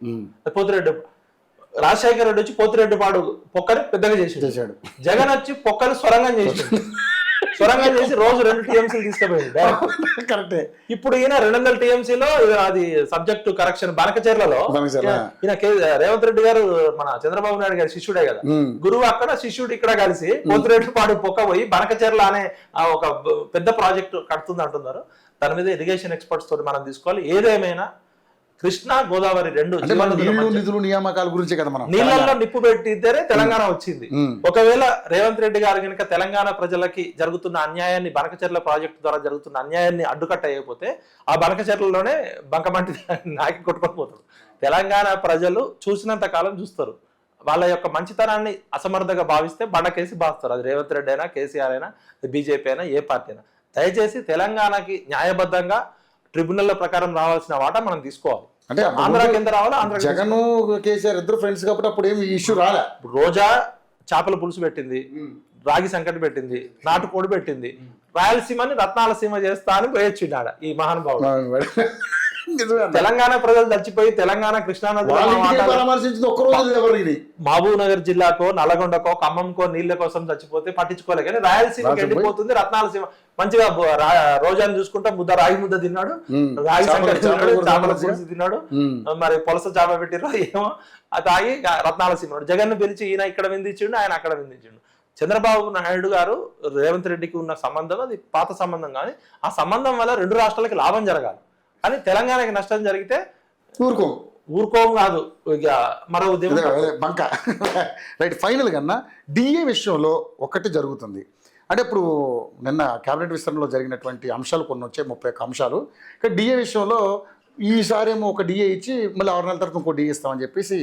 పోతిరెడ్డి రాజశేఖర రెడ్డి వచ్చి పోతిరెడ్డిపాడు పొక్కని పెద్దగా చేసాడు. జగన్ వచ్చి పొక్కని సొరంగం చేసాడు. సొరంగం చేసి రోజు 2 టీఎంసీలు తీసుకుపోయింది కరెక్టే. ఇప్పుడు ఈయన 200 టీఎంసీలో అది సబ్జెక్టు కరెక్షన్ బనకచెర్లలో ఈయన రేవంత్ రెడ్డి గారు మన చంద్రబాబు నాయుడు గారి శిష్యుడే కదా, గురువు అక్కడ శిష్యుడు ఇక్కడ కలిసి పోతిరెడ్డిపాడు పొక్క పోయి బనకచెర్ల అనే ఒక పెద్ద ప్రాజెక్టు కడుతుంది అంటున్నారు. దాని మీద ఇరిగేషన్ ఎక్స్పర్ట్స్ తోటి మనం తీసుకోవాలి. ఏదేమైనా కృష్ణా గోదావరి 2 నిధులు, నియామకాల గురించి కదా మనం నీళ్ళల్లో నిప్పు పెట్టిద్దరే తెలంగాణ వచ్చింది. ఒకవేళ రేవంత్ రెడ్డి గారు కనుక తెలంగాణ ప్రజలకి జరుగుతున్న అన్యాయాన్ని, బనకచెర్ల ప్రాజెక్టు ద్వారా జరుగుతున్న అన్యాయాన్ని అడ్డుకట్ట అయిపోతే ఆ బనకచెర్లలోనే బంకమంటి నాకి కొట్టుకోకపోతాడు. తెలంగాణ ప్రజలు చూసినంత కాలం చూస్తారు. వాళ్ళ యొక్క మంచితనాన్ని అసమర్థగా భావిస్తే బండకేసి బాస్తారు. అది రేవంత్ రెడ్డి అయినా, కేసీఆర్ అయినా, బీజేపీ అయినా, ఏ పార్టీ అయినా. దయచేసి తెలంగాణకి న్యాయబద్ధంగా ట్రిబ్యునల్ ప్రకారం రావాల్సిన వాటా మనం తీసుకోవాలి. అంటే ఆంధ్రాకి ఎంత రావాలో ఆంధ్ర. జగన్, కేసీఆర్ ఇద్దరు ఫ్రెండ్స్ కాబట్టి అప్పుడు ఏమి ఇష్యూ రాలే. రోజా చేపల పులుసు పెట్టింది, రాగి సంకటి పెట్టింది, నాటుకోడి పెట్టింది, రాయలసీమని రత్నాలసీమ చేస్తా అని పోయొచ్చిండాడ ఈ మహానుభావుడు. తెలంగాణ ప్రజలు చచ్చిపోయి తెలంగాణ కృష్ణానది మహబూబ్ నగర్ జిల్లాకో, నల్గొండకో, ఖమ్మంకో నీళ్ల కోసం చచ్చిపోతే పట్టించుకోలే. కానీ రాయలసీమకి ఎండిపోతుంది, రత్నాలసీమ మంచిగా రోజాని చూసుకుంటా రాగి ముద్ద తిన్నాడు, రాగి సంకటి తిన్నాడు, చేపల పులుసు తిన్నాడు, మరి పొలస చేప పెట్టిరో ఏమో తాగి రత్నాలసీమ. జగన్ పిలిచి ఈయన ఇక్కడ విందించిండు, ఆయన అక్కడ విందించిండు. చంద్రబాబు నాయుడు గారు రేవంత్ రెడ్డికి ఉన్న సంబంధం అది పాత సంబంధం, కానీ ఆ సంబంధం వల్ల 2 రాష్ట్రాలకి లాభం జరగాలి. కానీ తెలంగాణకి నష్టం జరిగితే ఊరుకోము కాదు, ఇక మరో ఉద్యమం బంక. రైట్, ఫైనల్ కన్నా డిఏ విషయంలో ఒకటి జరుగుతుంది. అంటే ఇప్పుడు నిన్న క్యాబినెట్ విస్తరణలో జరిగినటువంటి అంశాలు కొన్ని వచ్చాయి, 31 అంశాలు. ఇక డిఏ విషయంలో ఈసారి ఏమో ఒక డిఏ ఇచ్చి మళ్ళీ 6 నెలల తర్వాత ఇంకో డిఏ ఇస్తామని చెప్పేసి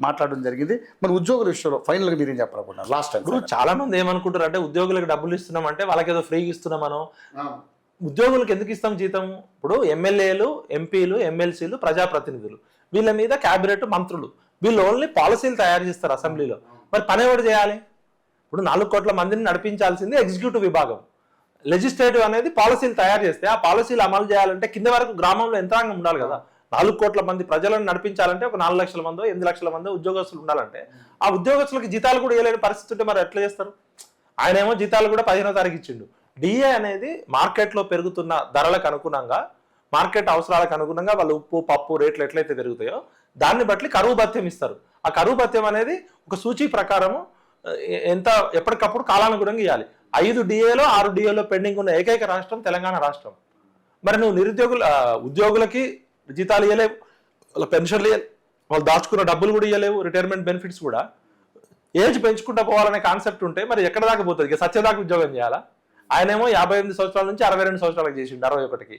మాట్లాడడం జరిగింది. మరి ఉద్యోగుల విషయంలో ఫైనల్గా మీరేం చెప్పాలనుకుంటున్నారు లాస్ట్ టైం? ఇప్పుడు చాలా మంది ఏమనుకుంటారు అంటే ఉద్యోగులకు డబ్బులు ఇస్తున్నాం అంటే వాళ్ళకి ఏదో ఫ్రీగా ఇస్తున్నామనో. ఉద్యోగులకు ఎందుకు ఇస్తాం జీతం? ఇప్పుడు ఎమ్మెల్యేలు, ఎంపీలు, ఎమ్మెల్సీలు, ప్రజాప్రతినిధులు, వీళ్ళ మీద క్యాబినెట్ మంత్రులు, వీళ్ళు ఓన్లీ పాలసీలు తయారు చేస్తారు అసెంబ్లీలో. మరి పని ఎవరు చేయాలి? ఇప్పుడు 4 కోట్ల మందిని నడిపించాల్సింది ఎగ్జిక్యూటివ్ విభాగం. లెజిస్లేటివ్ అనేది పాలసీలు తయారు చేస్తే ఆ పాలసీలు అమలు చేయాలంటే కింద వరకు గ్రామంలో యంత్రాంగం ఉండాలి కదా. 4 కోట్ల మంది ప్రజలను నడిపించాలంటే ఒక 4 లక్షల మందో 8 లక్షల మందో ఉద్యోగస్తులు ఉండాలంటే ఆ ఉద్యోగస్తులకి జీతాలు కూడా ఇవ్వలేని పరిస్థితి ఉంటే మరి ఎట్లా చేస్తారు? ఆయన ఏమో జీతాలు కూడా 15వ తారీఖు ఇచ్చిండు. డిఏ అనేది మార్కెట్లో పెరుగుతున్న ధరలకు అనుగుణంగా, మార్కెట్ అవసరాలకు అనుగుణంగా వాళ్ళు ఉప్పు పప్పు రేట్లు ఎట్లయితే పెరుగుతాయో దాన్ని బట్టి కరువు భత్యం ఇస్తారు. ఆ కరువు భత్యం అనేది ఒక సూచీ ప్రకారము ఎంత ఎప్పటికప్పుడు కాలానుగుణంగా ఇవ్వాలి. 5 డిఏలో 6 డిఏలో పెండింగ్ ఉన్న ఏకైక రాష్ట్రం తెలంగాణ రాష్ట్రం. మరి నువ్వు ఉద్యోగులకి జీతాలు ఇవ్వలేవు, వాళ్ళ పెన్షన్లు ఇవ్వలేవు, వాళ్ళు దాచుకున్న డబ్బులు కూడా ఇవ్వలేవు, రిటైర్మెంట్ బెనిఫిట్స్ కూడా. ఏజ్ పెంచుకుంటూ పోవాలనే కాన్సెప్ట్ ఉంటే మరి ఎక్కడ దాకా పోతుంది? ఇక సత్యదాకా ఉద్యోగం చేయాలా? ఆయనేమో 58 సంవత్సరాల నుంచి 62 సంవత్సరాలకు చేసిండు, 61కి.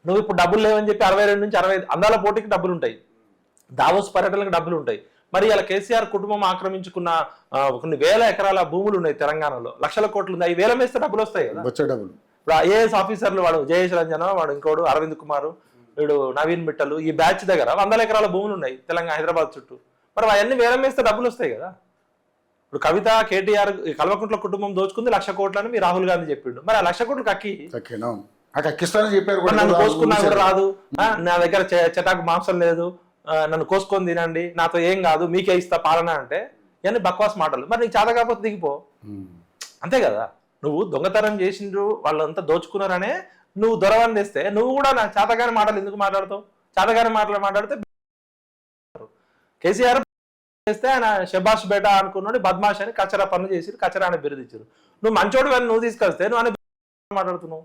నువ్వు ఇప్పుడు డబ్బులు లేవని చెప్పి 62 నుంచి 65 అందాల పోటీకి డబ్బులు ఉంటాయి, దావోస్ పర్యటనలకు డబ్బులు ఉంటాయి. మరి ఇలా కేసీఆర్ కుటుంబం ఆక్రమించుకున్న కొన్ని వేల ఎకరాల భూములు ఉన్నాయి తెలంగాణలో, లక్షల కోట్లు ఉన్నాయి. వేల వేస్తే డబ్బులు వస్తాయి కదా. డబ్బులు ఇప్పుడు ఐఏఎస్ ఆఫీసర్లు వాడు జయేష్ రంజన్, వాడు ఇంకోడు అరవింద్ కుమార్, వీడు నవీన్ మిట్టలు, ఈ బ్యాచ్ దగ్గర 100 ఎకరాల భూములు ఉన్నాయి తెలంగాణ హైదరాబాద్ చుట్టూ. మరి అవన్నీ వేలం వేస్తే డబ్బులు వస్తాయి కదా. ఇప్పుడు కవిత, కేటీఆర్, కల్వకుంట్ల కుటుంబం దోచుకుంది 1,00,000 కోట్లని మీ రాహుల్ గాంధీ చెప్పిండు. మరి ఆ 1,00,000 కోట్లు నన్ను కోసుకున్నా కూడా రాదు, నా దగ్గర చెటాకు మాంసం లేదు, నన్ను కోసుకొని తినండి, నాతో ఏం కాదు, మీకే ఇస్తా పాలన అంటే ఇవన్నీ బక్వాస్ మాటలు. మరి నీకు చేత కాకపోతే దిగిపో, అంతే కదా. నువ్వు దొంగతనం చేసిండ్రు, వాళ్ళంతా దోచుకున్నారనే నువ్వు దొరవని తెస్తే నువ్వు కూడా నాకు చేతగాని మాటలు ఎందుకు మాట్లాడతావు? చేతగాని మాటలు మాట్లాడితే కేసీఆర్ చేస్తే ఆయన షబాష్ బేటా అనుకున్నాడు, బద్మాష్ అని కచరా పనులు చేసి కచరా అని బిరుదిచ్చారు. నువ్వు మంచోడు అని నువ్వు తీసుకొస్తే నువ్వు అని మాట్లాడుతున్నావు.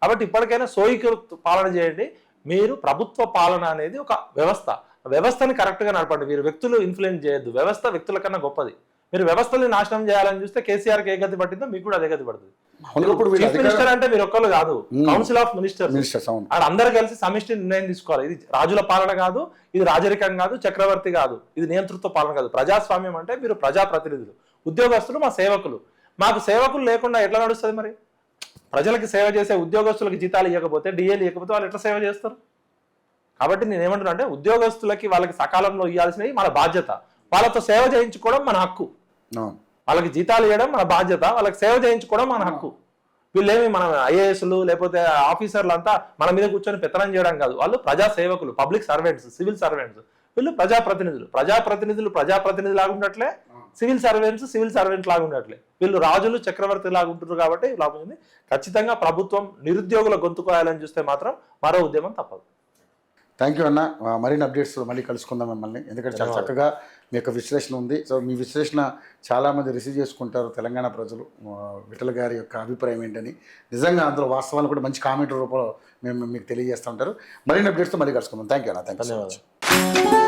కాబట్టి ఇప్పటికైనా సోయిక పాలన చేయండి. మీరు ప్రభుత్వ పాలన అనేది ఒక వ్యవస్థని కరెక్ట్గా నడపండి. మీరు వ్యక్తులు ఇన్ఫ్లుయెన్స్ చేయొద్దు. వ్యవస్థ వ్యక్తుల కన్నా గొప్పది. మీరు వ్యవస్థని నాశనం చేయాలని చూస్తే కేసీఆర్కి ఏ గతి పట్టిందో మీకు కూడా అదే గతి పడుతుంది. చీఫ్ మినిస్టర్ అంటే మీరు ఒక్కరు కాదు, కౌన్సిల్ ఆఫ్ మినిస్టర్స్ అందరు కలిసి సమిష్టి నిర్ణయం తీసుకోవాలి. ఇది రాజుల పాలన కాదు, ఇది రాజరికం కాదు, చక్రవర్తి కాదు, ఇది నియంతృత్వ పాలన కాదు. ప్రజాస్వామ్యం అంటే మీరు ప్రజాప్రతినిధులు, ఉద్యోగస్తులు మా సేవకులు. మాకు సేవకులు లేకుండా ఎట్లా నడుస్తుంది? మరి ప్రజలకు సేవ చేసే ఉద్యోగస్తులకు జీతాలు ఇవ్వకపోతే, డిఏలు ఇవ్వకపోతే వాళ్ళు ఎట్లా సేవ చేస్తారు? కాబట్టి నేను ఏమంటున్నా అంటే ఉద్యోగస్తులకి వాళ్ళకి సకాలంలో ఇవ్వాల్సినవి మన బాధ్యత, వాళ్ళతో సేవ చేయించుకోవడం మన హక్కు. వాళ్ళకి జీతాలు ఇవ్వడం మన బాధ్యత, వాళ్ళకి సేవ చేయించుకోవడం మన హక్కు. వీళ్ళేమి మన ఐఏఎస్లు లేకపోతే ఆఫీసర్లు అంతా మన మీద కూర్చొని పెత్తనం చేయడం కాదు. వాళ్ళు ప్రజా సేవకులు, పబ్లిక్ సర్వెంట్స్, సివిల్ సర్వెంట్స్. వీళ్ళు ప్రజాప్రతినిధులు లాగా ఉన్నట్లే, సివిల్ సర్వెంట్స్ లాగా ఉన్నట్లే. వీళ్ళు రాజులు, చక్రవర్తి లాగా ఉంటున్నారు. కాబట్టి లాభం ఖచ్చితంగా ప్రభుత్వం నిరుద్యోగుల గొంతుకోయాలని చూస్తే మాత్రం మరో ఉద్యమం తప్పదు. థ్యాంక్ యూ అన్న. మరిన్ని అప్డేట్స్ మళ్ళీ కలుసుకుందాం మిమ్మల్ని, ఎందుకంటే చాలా చక్కగా మీ యొక్క విశ్లేషణ ఉంది. సో మీ విశ్లేషణ చాలామంది రిసీవ్ చేసుకుంటారు తెలంగాణ ప్రజలు. విఠల్ గారి యొక్క అభిప్రాయం ఏంటని నిజంగా అందులో వాస్తవాలు కూడా మంచి కామెంట్ రూపంలో మేము మీకు తెలియజేస్తూ ఉంటారు. మరిన్ని అప్డేట్స్తో మళ్ళీ కలుసుకుందాం. థ్యాంక్ యూ అన్న. Thank you so much.